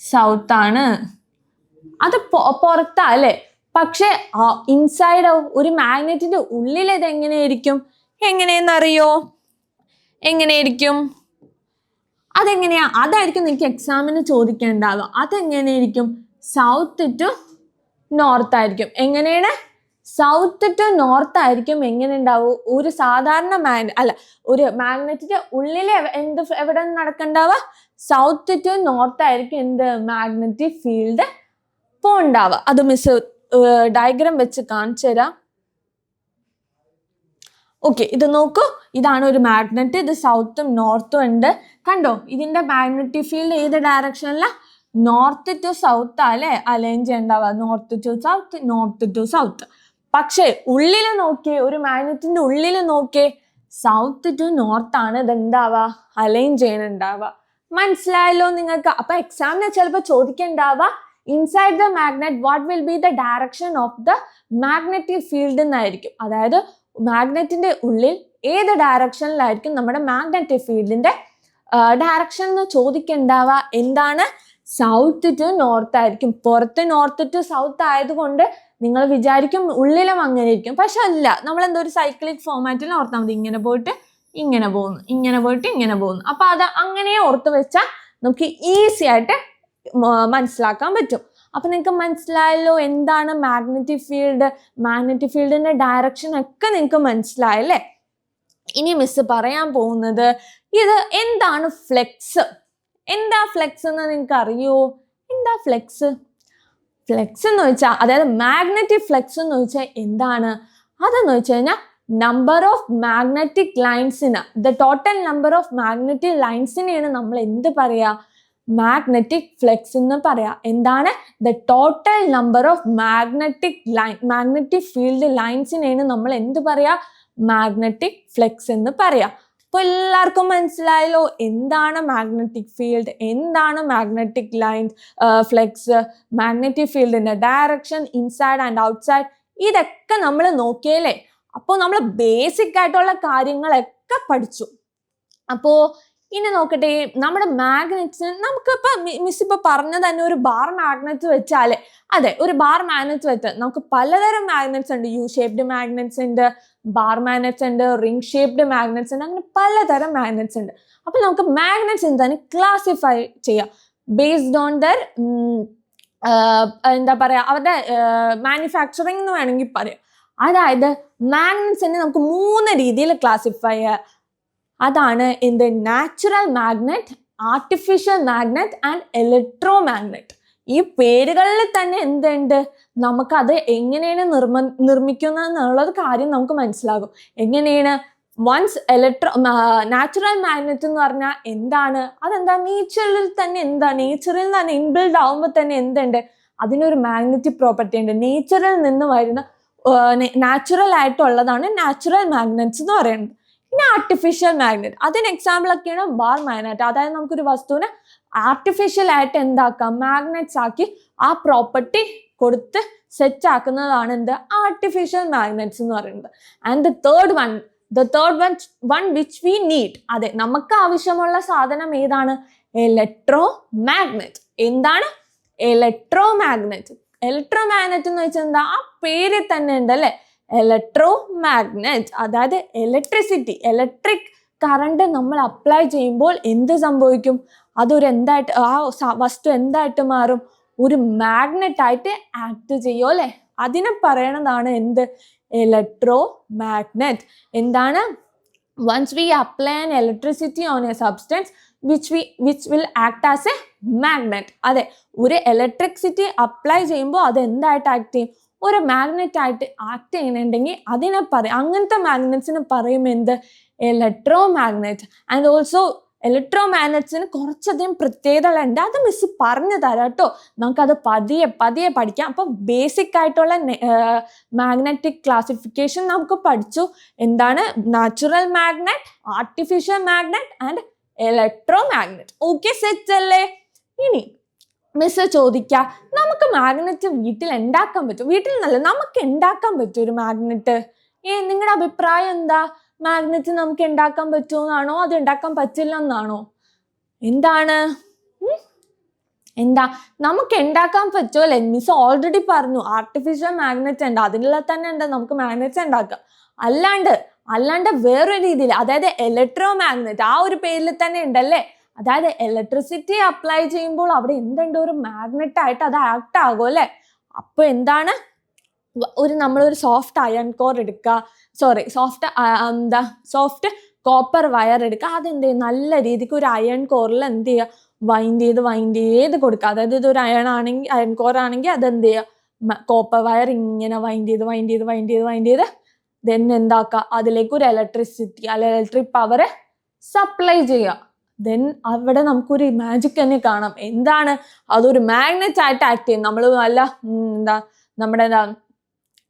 സൗത്ത് ആണ്. അത് പുറത്താ അല്ലേ. പക്ഷെ ഇൻസൈഡ് ഒരു മാഗ്നറ്റിന്റെ ഉള്ളിൽ ഇത് എങ്ങനെയായിരിക്കും? എങ്ങനെയെന്നറിയോ? എങ്ങനെയായിരിക്കും? അതെങ്ങനെയാ? അതായിരിക്കും നിങ്ങൾക്ക് എക്സാമിന് ചോദിക്കേണ്ടാവുക. അതെങ്ങനെയായിരിക്കും? സൗത്ത് ടു നോർത്ത് ആയിരിക്കും. എങ്ങനെയാണ്? സൗത്ത് ടു നോർത്ത് ആയിരിക്കും. എങ്ങനെ ഉണ്ടാവും? ഒരു സാധാരണ ഒരു മാഗ്നറ്റിന്റെ ഉള്ളിൽ എവിടെ നടക്കണ്ടാവുക? സൗത്ത് ടു നോർത്ത് ആയിരിക്കും എന്ത്, മാഗ്നറ്റിക് ഫീൽഡ് ഉണ്ടാവുക. അത് മിസ് ഡയഗ്രാം വെച്ച് കാണിച്ചു തരാം. ഓക്കെ, ഇത് നോക്കൂ, ഇതാണ് ഒരു മാഗ്നറ്റ്. ഇത് സൗത്തും നോർത്തും ഉണ്ട്. കണ്ടോ? ഇതിന്റെ മാഗ്നറ്റിക് ഫീൽഡ് ഏത് ഡയറക്ഷനിലാ? നോർത്ത് ടു സൗത്ത് അല്ലേ അലൈൻ ചെയ്യണ്ടാവുക. North to south. പക്ഷേ ഉള്ളിൽ നോക്കിയേ, ഒരു മാഗ്നറ്റിന്റെ ഉള്ളിൽ നോക്കിയേ, സൗത്ത് ടു നോർത്ത് ആണ് ഇതെന്താവുക, അലൈൻ ചെയ്യണുണ്ടാവുക. മനസ്സിലായല്ലോ നിങ്ങൾക്ക്? അപ്പൊ എക്സാമിന് ചിലപ്പോൾ ചോദിക്കണ്ടാവുക, inside the magnet what will be the direction of the magnetic field എന്നായിരിക്കും. അതായത് മാഗ്നറ്റിന്റെ ഉള്ളിൽ ഏത് ഡയറക്ഷനിലായിരിക്കും നമ്മുടെ മാഗ്നറ്റിക് ഫീൽഡിന്റെ ഡയറക്ഷൻ എന്ന് ചോദിക്കണ്ടാവുക. എന്താണ്? സൗത്ത് ടു നോർത്ത് ആയിരിക്കും. പുറത്ത് നോർത്ത് ടു സൗത്ത് ആയതുകൊണ്ട് നിങ്ങൾ വിചാരിക്കും ഉള്ളിലും അങ്ങനെ ഇരിക്കും. പക്ഷെ അല്ല, നമ്മൾ എന്തോ ഒരു സൈക്ലിക് ഫോമാറ്റിൽ ഓർത്താൽ മതി. ഇങ്ങനെ പോയിട്ട് ഇങ്ങനെ പോകുന്നു, ഇങ്ങനെ പോയിട്ട് ഇങ്ങനെ പോകുന്നു. അപ്പൊ അത് അങ്ങനെ ഓർത്ത് വെച്ചാൽ നമുക്ക് ഈസി ആയിട്ട് മനസ്സിലാക്കാൻ പറ്റും. അപ്പൊ നിങ്ങൾക്ക് മനസ്സിലായല്ലോ എന്താണ് മാഗ്നറ്റിക് ഫീൽഡിന്റെ ഡയറക്ഷൻ ഒക്കെ നിങ്ങൾക്ക് മനസ്സിലായല്ലേ. ഇനി മിസ് പറയാൻ പോകുന്നത് ഇത് എന്താണ് ഫ്ലെക്സ്. എന്താ ഫ്ലെക്സ് എന്ന് നിങ്ങൾക്ക് അറിയോ? എന്താ ഫ്ലെക്സ് എന്ന് വെച്ചാൽ, അതായത് മാഗ്നറ്റിക് ഫ്ലെക്സ് എന്ന് വെച്ചാൽ എന്താണ്? അതെന്ന് വെച്ച് കഴിഞ്ഞാൽ നമ്പർ ഓഫ് മാഗ്നറ്റിക് ലൈൻസിന്, the total number of magnetic ലൈൻസിനെയാണ് നമ്മൾ എന്ത് പറയാ? മാഗ്നറ്റിക് ഫ്ലെക്സ് എന്ന് പറയാം. എന്താണ്? The total number of magnetic field ലൈൻസിനെയാണ് നമ്മൾ എന്ത് പറയാ? മാഗ്നറ്റിക് ഫ്ലെക്സ് എന്ന് പറയാം. അപ്പൊ എല്ലാവർക്കും മനസ്സിലായല്ലോ എന്താണ് മാഗ്നറ്റിക് ഫീൽഡ്, എന്താണ് മാഗ്നറ്റിക് ലൈൻ ഫ്ലെക്സ്, മാഗ്നറ്റിക് ഫീൽഡിന്റെ ഡയറക്ഷൻ, ഇൻസൈഡ് ആൻഡ് ഔട്ട്സൈഡ്, ഇതൊക്കെ നമ്മൾ നോക്കിയല്ലേ. അപ്പോൾ നമ്മൾ ബേസിക് ആയിട്ടുള്ള കാര്യങ്ങളൊക്കെ പഠിച്ചു. അപ്പോ ഇനി നോക്കട്ടെ, നമ്മുടെ മാഗ്നറ്റ്സ് നമുക്കിപ്പോ മിസ് ഇപ്പൊ പറഞ്ഞ തന്നെ ഒരു ബാർ മാഗ്നറ്റ്സ് വെച്ചാലേ, അതെ ഒരു ബാർ മാഗ്നറ്റ്സ് വെച്ചാൽ നമുക്ക് പലതരം മാഗ്നറ്റ്സ് ഉണ്ട്. യു ഷേപ്ഡ് മാഗ്നറ്റ്സ് ഉണ്ട്, ബാർ മാഗ്നറ്റ്സ് ഉണ്ട്, റിംഗ് ഷേപ്ഡ് മാഗ്നറ്റ്സ് ഉണ്ട്, അങ്ങനെ പലതരം മാഗ്നറ്റ്സ് ഉണ്ട്. അപ്പൊ നമുക്ക് മാഗ്നറ്റ്സ് എന്താണ് ക്ലാസിഫൈ ചെയ്യാം ബേസ്ഡ് ഓൺ ദർ എന്താ പറയാ അവരുടെ മാനുഫാക്ചറിങ് എന്ന് വേണമെങ്കിൽ പറയാം. അതായത് മാഗ്നറ്റ്സിനെ നമുക്ക് 3 രീതിയിൽ ക്ലാസിഫൈ ചെയ്യാം. അതാണ് എന്ത്? Natural magnet, artificial magnet and electro magnet. ഈ പേരുകളിൽ തന്നെ എന്തുണ്ട്? നമുക്കത് എങ്ങനെയാണ് നിർമ്മിക്കുന്നത് എന്നുള്ളത് കാര്യം നമുക്ക് മനസ്സിലാകും. എങ്ങനെയാണ്? വൺസ് നാച്ചുറൽ മാഗ്നറ്റ് എന്ന് പറഞ്ഞാൽ എന്താണ്? അതെന്താ? നേച്ചറിൽ തന്നെ ഇൻബിൽഡ് ആവുമ്പോൾ തന്നെ എന്തുണ്ട്? അതിനൊരു മാഗ്നറ്റിക് പ്രോപ്പർട്ടി ഉണ്ട്. നേച്ചറിൽ നിന്ന് വരുന്ന നാച്ചുറൽ ആയിട്ടുള്ളതാണ് നാച്ചുറൽ മാഗ്നറ്റ്സ് എന്ന് പറയുന്നത്. പിന്നെ ആർട്ടിഫിഷ്യൽ മാഗ്നറ്റ്, അതിന് എക്സാമ്പിൾ ഒക്കെയാണ് ബാർ മാഗ്നറ്റ്. അതായത് നമുക്കൊരു വസ്തുവിനെ ആർട്ടിഫിഷ്യൽ ആയിട്ട് എന്താക്കാം? മാഗ്നറ്റ്സ് ആക്കി ആ പ്രോപ്പർട്ടി കൊടുത്ത് സെറ്റ് ആക്കുന്നതാണ് എന്ത്? ആർട്ടിഫിഷ്യൽ മാഗ്നറ്റ്സ് എന്ന് പറയുന്നത്. And the third one which we need, അതെ നമുക്ക് ആവശ്യമുള്ള സാധനം ഏതാണ്? Electromagnet. എന്താണ്? Electromagnet. ഇലക്ട്രോ മാഗ്നറ്റ് എന്ന് വെച്ചാൽ എന്താ? ആ പേരിൽ തന്നെ ഉണ്ട് അല്ലെ, ഇലക്ട്രോ മാഗ്നറ്റ്. അതായത് ഇലക്ട്രിക് കറണ്ട് നമ്മൾ അപ്ലൈ ചെയ്യുമ്പോൾ എന്ത് സംഭവിക്കും? അതൊരു എന്തായിട്ട് ആ വസ്തു എന്തായിട്ട് മാറും? ഒരു മാഗ്നറ്റ് ആയിട്ട് ആക്ട് ചെയ്യും അല്ലെ. അതിനെ പറയണതാണ് എന്ത്? Electromagnet. എന്താണ്? once we apply an electricity on a substance which will act as a magnet. അതെ ഒരു ഇലക്ട്രിസിറ്റി അപ്ലൈ ചെയ്യുമ്പോൾ അത് എന്തായിട്ട് ആക്ട് ചെയ്യും? ഒരു മാഗ്നറ്റ് ആയിട്ട് ആക്ട് ചെയ്യുന്നുണ്ടെങ്കിൽ അതിനെ പറയും, അങ്ങനത്തെ മാഗ്നറ്റ്സിന് പറയും എന്ത്? Electromagnet. ആൻഡ് ഓൾസോ ഇലക്ട്രോ മാഗ്നറ്റ്സിന് കുറച്ചധികം പ്രത്യേകതകളുണ്ട്. അത് മിസ് പറഞ്ഞു തരാം കേട്ടോ. നമുക്കത് പതിയെ പഠിക്കാം. അപ്പൊ ബേസിക് ആയിട്ടുള്ള മാഗ്നറ്റിക് ക്ലാസിഫിക്കേഷൻ നമുക്ക് പഠിച്ചു. എന്താണ്? Natural magnet, artificial magnet and electro magnet. Okay, set അല്ലേ? ഇനി മിസ് ചോദിക്കാം, നമുക്ക് മാഗ്നറ്റ് വീട്ടിൽ ഉണ്ടാക്കാൻ പറ്റും? വീട്ടിൽ നല്ല നമുക്ക് ഉണ്ടാക്കാൻ പറ്റും ഒരു മാഗ്നറ്റ്? നിങ്ങളുടെ അഭിപ്രായം എന്താ? മാഗ്നറ്റ് നമുക്ക് ഉണ്ടാക്കാൻ പറ്റുമെന്നാണോ അത് ഉണ്ടാക്കാൻ പറ്റില്ല എന്നാണോ? എന്താണ്? എന്താ നമുക്ക് ഉണ്ടാക്കാൻ പറ്റുമല്ലേ? മിസ് ഓൾറെഡി പറഞ്ഞു ആർട്ടിഫിഷ്യൽ മാഗ്നറ്റ് ഉണ്ട്, അതിനുള്ള തന്നെ ഉണ്ട് നമുക്ക് മാഗ്നറ്റ്സ് ഉണ്ടാക്കാം. അല്ലാണ്ട് വേറൊരു രീതിയിൽ, അതായത് ഇലക്ട്രോ മാഗ്നറ്റ് ആ ഒരു പേരിൽ തന്നെ ഉണ്ടല്ലേ. അതായത് ഇലക്ട്രിസിറ്റി അപ്ലൈ ചെയ്യുമ്പോൾ അവിടെ എന്തുണ്ട്? ഒരു മാഗ്നറ്റ് ആയിട്ട് അത് ആക്ട് ആകും അല്ലെ. അപ്പൊ എന്താണ്? നമ്മളൊരു സോഫ്റ്റ് അയൺ കോർ എടുക്കുക, സോഫ്റ്റ് കോപ്പർ വയർ എടുക്കുക. അതെന്ത് ചെയ്യും? നല്ല രീതിക്ക് ഒരു അയൺ കോറിൽ എന്ത് ചെയ്യുക? വൈൻഡ് ചെയ്ത് കൊടുക്കുക. അതായത് ഇതൊരു അയൺ കോർ ആണെങ്കിൽ അതെന്ത് ചെയ്യുക? കോപ്പർ വയർ ഇങ്ങനെ വൈൻഡ് ചെയ്ത് ദെൻ എന്താക്കുക? അതിലേക്ക് ഒരു ഇലക്ട്രിക് പവർ സപ്ലൈ ചെയ്യുക. ദെൻ അവിടെ നമുക്കൊരു മാജിക് തന്നെ കാണാം. എന്താണ്? അതൊരു മാഗ്നറ്റ് ആയിട്ട് ആക്ട് ചെയ്യും. നമ്മൾ നല്ല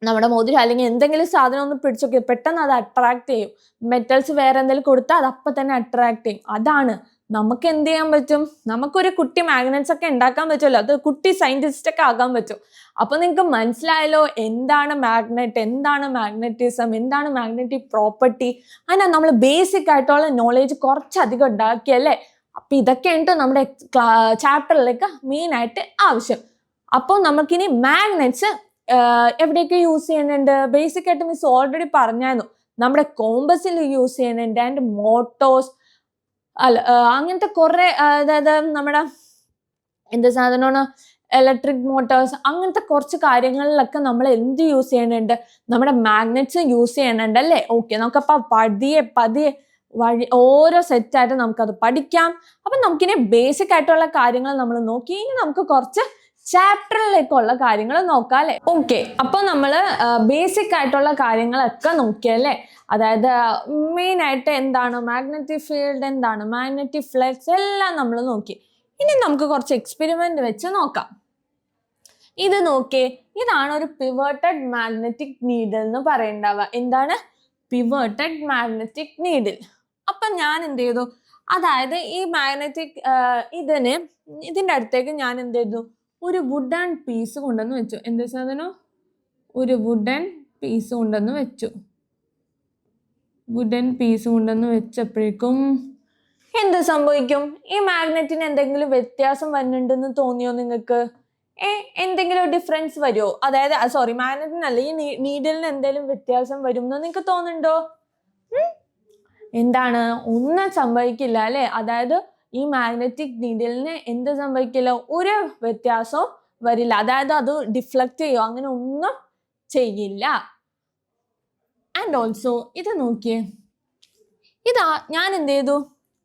നമ്മുടെ മോതിരം അല്ലെങ്കിൽ എന്തെങ്കിലും സാധനം ഒന്ന് പിടിച്ചൊക്കെ പെട്ടെന്ന് അത് അട്രാക്ട് ചെയ്യും. മെറ്റൽസ് വേറെ എന്തെങ്കിലും കൊടുത്താൽ അത് അപ്പം തന്നെ അട്രാക്ട് ചെയ്യും. അതാണ് നമുക്ക് എന്ത് ചെയ്യാൻ പറ്റും? നമുക്കൊരു കുട്ടി മാഗ്നറ്റ്സ് ഒക്കെ ഉണ്ടാക്കാൻ പറ്റുമല്ലോ. അത് കുട്ടി സയന്റിസ്റ്റ് ഒക്കെ ആകാൻ പറ്റും. അപ്പൊ നിങ്ങൾക്ക് മനസ്സിലായല്ലോ എന്താണ് മാഗ്നറ്റ്, എന്താണ് മാഗ്നറ്റിസം, എന്താണ് മാഗ്നറ്റിക് പ്രോപ്പർട്ടി. അങ്ങനെ നമ്മൾ ബേസിക് ആയിട്ടുള്ള നോളേജ് കുറച്ചധികം ഉണ്ടാക്കിയല്ലേ. അപ്പൊ ഇതൊക്കെയുണ്ട് നമ്മുടെ ചാപ്റ്ററിലേക്ക് മെയിൻ ആയിട്ട് ആവശ്യം. അപ്പോൾ നമുക്കിനി മാഗ്നറ്റ്സ് എവിടെയൊക്കെ യൂസ് ചെയ്യുന്നുണ്ട്? ബേസിക് ആയിട്ട് മിസ് ഓൾറെഡി പറഞ്ഞായിരുന്നു. നമ്മുടെ കോമ്പസിൽ യൂസ് ചെയ്യുന്നുണ്ട്. ആൻഡ് മോട്ടോഴ്സ് അങ്ങനത്തെ കുറെ, അതായത് നമ്മുടെ എന്ത് സാധനമാണ്? ഇലക്ട്രിക് മോട്ടോഴ്സ്, അങ്ങനത്തെ കുറച്ച് കാര്യങ്ങളിലൊക്കെ നമ്മൾ എന്ത് യൂസ് ചെയ്യുന്നുണ്ട്? നമ്മുടെ മാഗ്നറ്റ്സ് യൂസ് ചെയ്യുന്നുണ്ട് അല്ലേ. ഓക്കെ, നമുക്കപ്പോൾ പതിയെ ഓരോ സെറ്റായിട്ട് നമുക്കത് പഠിക്കാം. അപ്പം നമുക്കിനി ബേസിക് ആയിട്ടുള്ള കാര്യങ്ങൾ നമ്മൾ നോക്കി. ഇനി നമുക്ക് കുറച്ച് ചാപ്റ്ററിലേക്കുള്ള കാര്യങ്ങൾ നോക്കാം അല്ലെ. ഓക്കെ, അപ്പൊ നമ്മള് ബേസിക് ആയിട്ടുള്ള കാര്യങ്ങളൊക്കെ നോക്കിയല്ലേ. അതായത് മെയിൻ ആയിട്ട് എന്താണ് മാഗ്നറ്റിക് ഫീൽഡ്, എന്താണ് മാഗ്നറ്റിക് ഫ്ലക്സ്, എല്ലാം നമ്മൾ നോക്കി. ഇനി നമുക്ക് കുറച്ച് എക്സ്പെരിമെന്റ് വെച്ച് നോക്കാം. ഇത് നോക്കേ, ഇതാണ് ഒരു പിവോട്ടഡ് മാഗ്നറ്റിക് നീഡിൽ എന്ന് പറയണ്ടാവുക. എന്താണ് പിവോട്ടഡ് മാഗ്നറ്റിക് നീഡിൽ? അപ്പൊ ഞാൻ എന്ത് ചെയ്തു, അതായത് ഈ മാഗ്നറ്റിക് ഇതിന്റെ അടുത്തേക്ക് ഞാൻ എന്ത് ചെയ്തു, ഒരു വുഡൻ പീസ് കൊണ്ടുവന്ന് വെച്ചു. എന്ത് സാധനം? ഒരു വുഡൻ പീസ് കൊണ്ടുവന്ന് വെച്ചു. വുഡൻ പീസ് കൊണ്ടുവന്ന് വെച്ചപ്പോഴേക്കും എന്ത് സംഭവിക്കും? ഈ മാഗ്നറ്റിന് എന്തെങ്കിലും വ്യത്യാസം വരുന്നുണ്ടെന്ന് തോന്നിയോ നിങ്ങൾക്ക്? എന്തെങ്കിലും ഡിഫറൻസ് വരുമോ? അതായത് സോറി, മാഗ്നറ്റിനല്ല, ഈ നീഡിലിന് എന്തെങ്കിലും വ്യത്യാസം വരും എന്ന് നിങ്ങൾക്ക് തോന്നുന്നുണ്ടോ? എന്താണ്? ഒന്നും സംഭവിക്കില്ല അല്ലെ? അതായത് ഈ മാഗ്നറ്റിക് നീഡിലിന് എന്ത് സംഭവിക്കില്ല? ഒരു വ്യത്യാസവും വരില്ല. അതായത് അത് ഡിഫ്ലക്ട് ചെയ്യോ അങ്ങനെ ഒന്നും ചെയ്യില്ല. ആൻഡ് ഓൾസോ ഇത് നോക്കിയേ, ഇതാ ഞാൻ എന്ത് ചെയ്തു,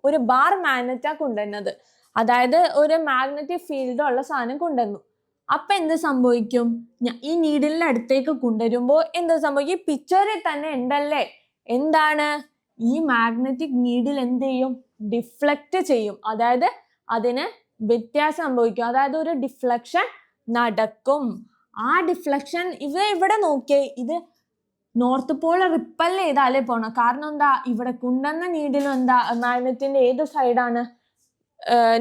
ഒരു ബാർ മാഗ്നറ്റാ കൊണ്ടുവന്നത്. അതായത് ഒരു മാഗ്നറ്റിക് ഫീൽഡ് ഉള്ള സാധനം കൊണ്ടുവന്നു. അപ്പൊ എന്ത് സംഭവിക്കും? ഈ നീഡിലിന്റെ അടുത്തേക്ക് കൊണ്ടുവരുമ്പോ എന്ത് സംഭവിക്കും? ഈ പിക്ചറിൽ തന്നെ ഉണ്ടല്ലേ, എന്താണ്? ഈ മാഗ്നറ്റിക് നീഡിൽ എന്ത് ചെയ്യും? ഡിഫ്ലക്ട് ചെയ്യും. അതായത് അതിന് വ്യത്യാസം സംഭവിക്കും. അതായത് ഒരു ഡിഫ്ലക്ഷൻ നടക്കും. ആ ഡിഫ്ലക്ഷൻ ഇവിടെ നോക്കിയേ, ഇത് നോർത്ത് പോള് റിപ്പൽ ചെയ്താലേ പോണം. കാരണം എന്താ? ഇവിടെ കൊണ്ടുവന്ന നീഡിലും എന്താ, മാഗ്നറ്റിന്റെ ഏത് സൈഡാണ്?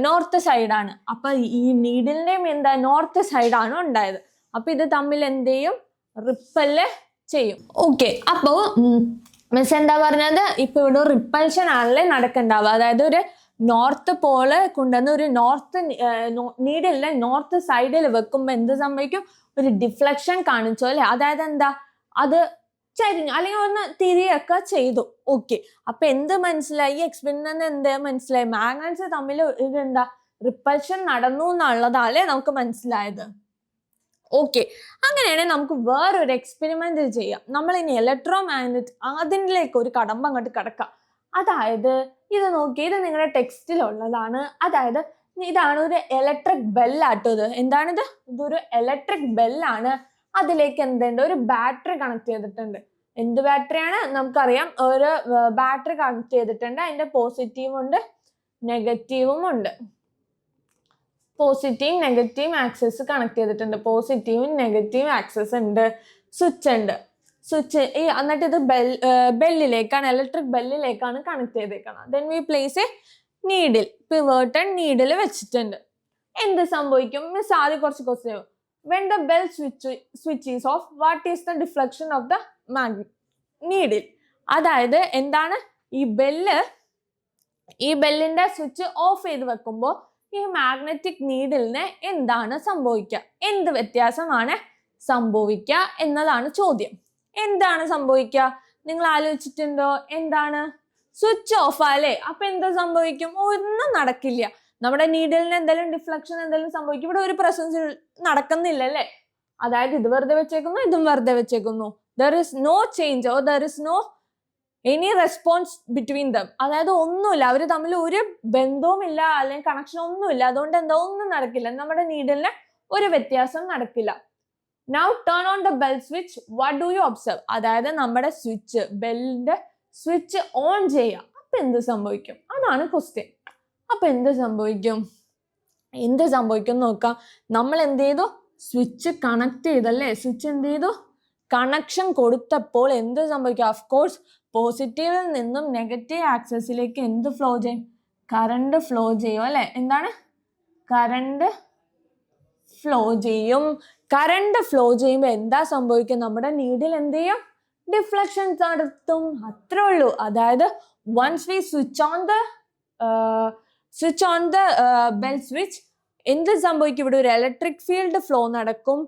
നോർത്ത് സൈഡാണ്. അപ്പൊ ഈ നീഡിലിന്റെയും എന്താ, നോർത്ത് സൈഡാണ് ഉണ്ടായത്. അപ്പൊ ഇത് തമ്മിൽ എന്ത് ചെയ്യും? റിപ്പല് ചെയ്യും. ഓക്കെ, അപ്പോ മിസ് എന്താ പറഞ്ഞത്? ഇപ്പൊ ഇവിടെ റിപ്പൽഷൻ ആണല്ലേ നടക്കണ്ടാവുക. അതായത് ഒരു നോർത്ത് പോള് കൊണ്ടുവന്ന് ഒരു നീഡിലിന്റെ നോർത്ത് സൈഡിൽ വെക്കുമ്പോ എന്ത് സംഭവിക്കും? ഒരു ഡിഫ്ലക്ഷൻ കാണിച്ചു അല്ലെ? അതായത് എന്താ, അത് ചരിഞ്ഞു അല്ലെങ്കിൽ ഒന്ന് തിരിയൊക്കെ ചെയ്തു. ഓക്കെ, അപ്പൊ എന്ത് മനസ്സിലായി? ഈ എക്സ്പെരിമെന്റ് എന്ത് മനസ്സിലായി? മാഗ്നറ്റ്സ് തമ്മിൽ ഇതെന്താ, റിപ്പൽഷൻ നടന്നു എന്നുള്ളതല്ലേ നമുക്ക് മനസ്സിലായത്. ഓക്കെ, അങ്ങനെയാണെങ്കിൽ നമുക്ക് വേറൊരു എക്സ്പെരിമെന്റ് ചെയ്യാം. നമ്മൾ ഇനി ഇലക്ട്രോ മാഗ്നറ്റ് അതിലേക്ക് ഒരു കടമ്പ അങ്ങോട്ട് കിടക്കാം. അതായത് ഇത് നോക്കി, ഇത് നിങ്ങളുടെ ടെക്സ്റ്റിലുള്ളതാണ്. അതായത് ഇതാണ് ഒരു ഇലക്ട്രിക് ബെല്ലാട്ടോ. ഇത് എന്താണിത്? ഇതൊരു ഇലക്ട്രിക് ബെല്ലാണ്. അതിലേക്ക് എന്തുണ്ട്? ഒരു ബാറ്ററി കണക്ട് ചെയ്തിട്ടുണ്ട്. എന്ത് ബാറ്ററിയാണ്? നമുക്കറിയാം, ഒരു ബാറ്ററി കണക്ട് ചെയ്തിട്ടുണ്ട്. അതിന്റെ പോസിറ്റീവും ഉണ്ട് നെഗറ്റീവും ഉണ്ട്. പോസിറ്റീവ് നെഗറ്റീവ് ആക്സസ് കണക്ട് ചെയ്തിട്ടുണ്ട്. പോസിറ്റീവും നെഗറ്റീവ് ആക്സസ് ഉണ്ട്. സ്വിച്ച് ഉണ്ട്. സ്വിച്ച് എന്നിട്ട് ഇത് ബെല്ലിലേക്കാണ്, ഇലക്ട്രിക് ബെല്ലിലേക്കാണ് കണക്ട് ചെയ്തേക്കണം. Then we place a needle, pivoted needle വെച്ചിട്ടുണ്ട്. എന്ത് സംഭവിക്കും? മിസ് ആദ്യം കുറച്ച് question. When the bell switch is off, what is the deflection of the needle? അതായത് എന്താണ്? ഈ ബെല്ലിന്റെ സ്വിച്ച് ഓഫ് ചെയ്ത് വെക്കുമ്പോൾ ഈ മാഗ്നറ്റിക് നീഡിലിന് എന്താണ് സംഭവിക്കുക? എന്ത് വ്യത്യാസമാണ് സംഭവിക്കുക എന്നതാണ് ചോദ്യം. എന്താണ് സംഭവിക്കുക? നിങ്ങൾ ആലോചിച്ചിട്ടുണ്ടോ? എന്താണ്? സ്വിച്ച് ഓഫ് അല്ലേ? അപ്പൊ എന്താ സംഭവിക്കും? ഒന്നും നടക്കില്ല. നമ്മുടെ നീഡിലിന് എന്തെങ്കിലും ഡിഫ്ലക്ഷൻ എന്തെങ്കിലും സംഭവിക്കും. ഇവിടെ ഒരു പ്രസൻസ് നടക്കുന്നില്ല അല്ലേ? അതായത് ഇത് വെറുതെ വെച്ചേക്കുന്നു, ഇതും വെറുതെ വെച്ചേക്കുന്നു. There is no change or there is no any response between them. അതായത് ഒന്നുമില്ല, അവർ തമ്മിൽ ഒരു ബന്ധവും ഇല്ല അല്ലെങ്കിൽ കണക്ഷൻ ഒന്നുമില്ല. അതുകൊണ്ട് എന്താ, ഒന്നും നടക്കില്ല. നമ്മുടെ നീഡിലിന് ഒരു വ്യത്യാസം നടക്കില്ല. Now turn on the bell switch, what do you observe? അതായത് നമ്മുടെ സ്വിച്ച്, ബെല്ലിന്റെ സ്വിച്ച് ഓൺ ചെയ്യാം. അപ്പൊ എന്ത് സംഭവിക്കും? അതാണ് ക്വസ്റ്റ്യൻ. അപ്പൊ എന്ത് സംഭവിക്കും നോക്കാം. നമ്മൾ എന്ത് ചെയ്തു? സ്വിച്ച് കണക്ട് ചെയ്തല്ലേ? സ്വിച്ച് എന്ത് ചെയ്തു? കണക്ഷൻ കൊടുത്തപ്പോൾ എന്ത് സംഭവിക്കും? ഓഫ്കോഴ്സ് പോസിറ്റീവിൽ നിന്നും നെഗറ്റീവ് ആക്സസിലേക്ക് എന്ത് ഫ്ലോ ചെയ്യും? കറണ്ട് ഫ്ലോ ചെയ്യും അല്ലെ? എന്താണ്? കറണ്ട് ഫ്ലോ ചെയ്യും. കറണ്ട് ഫ്ലോ ചെയ്യുമ്പോൾ എന്താ സംഭവിക്കുക? നമ്മുടെ നീഡിൽ എന്ത് ചെയ്യും? ഡിഫ്ലക്ഷൻ നടത്തും. അത്രേ ഉള്ളൂ. അതായത് once we switch on the bell switch, എന്ത് സംഭവിക്കും? ഇവിടെ ഒരു ഇലക്ട്രിക് ഫീൽഡ് ഫ്ലോ നടക്കും.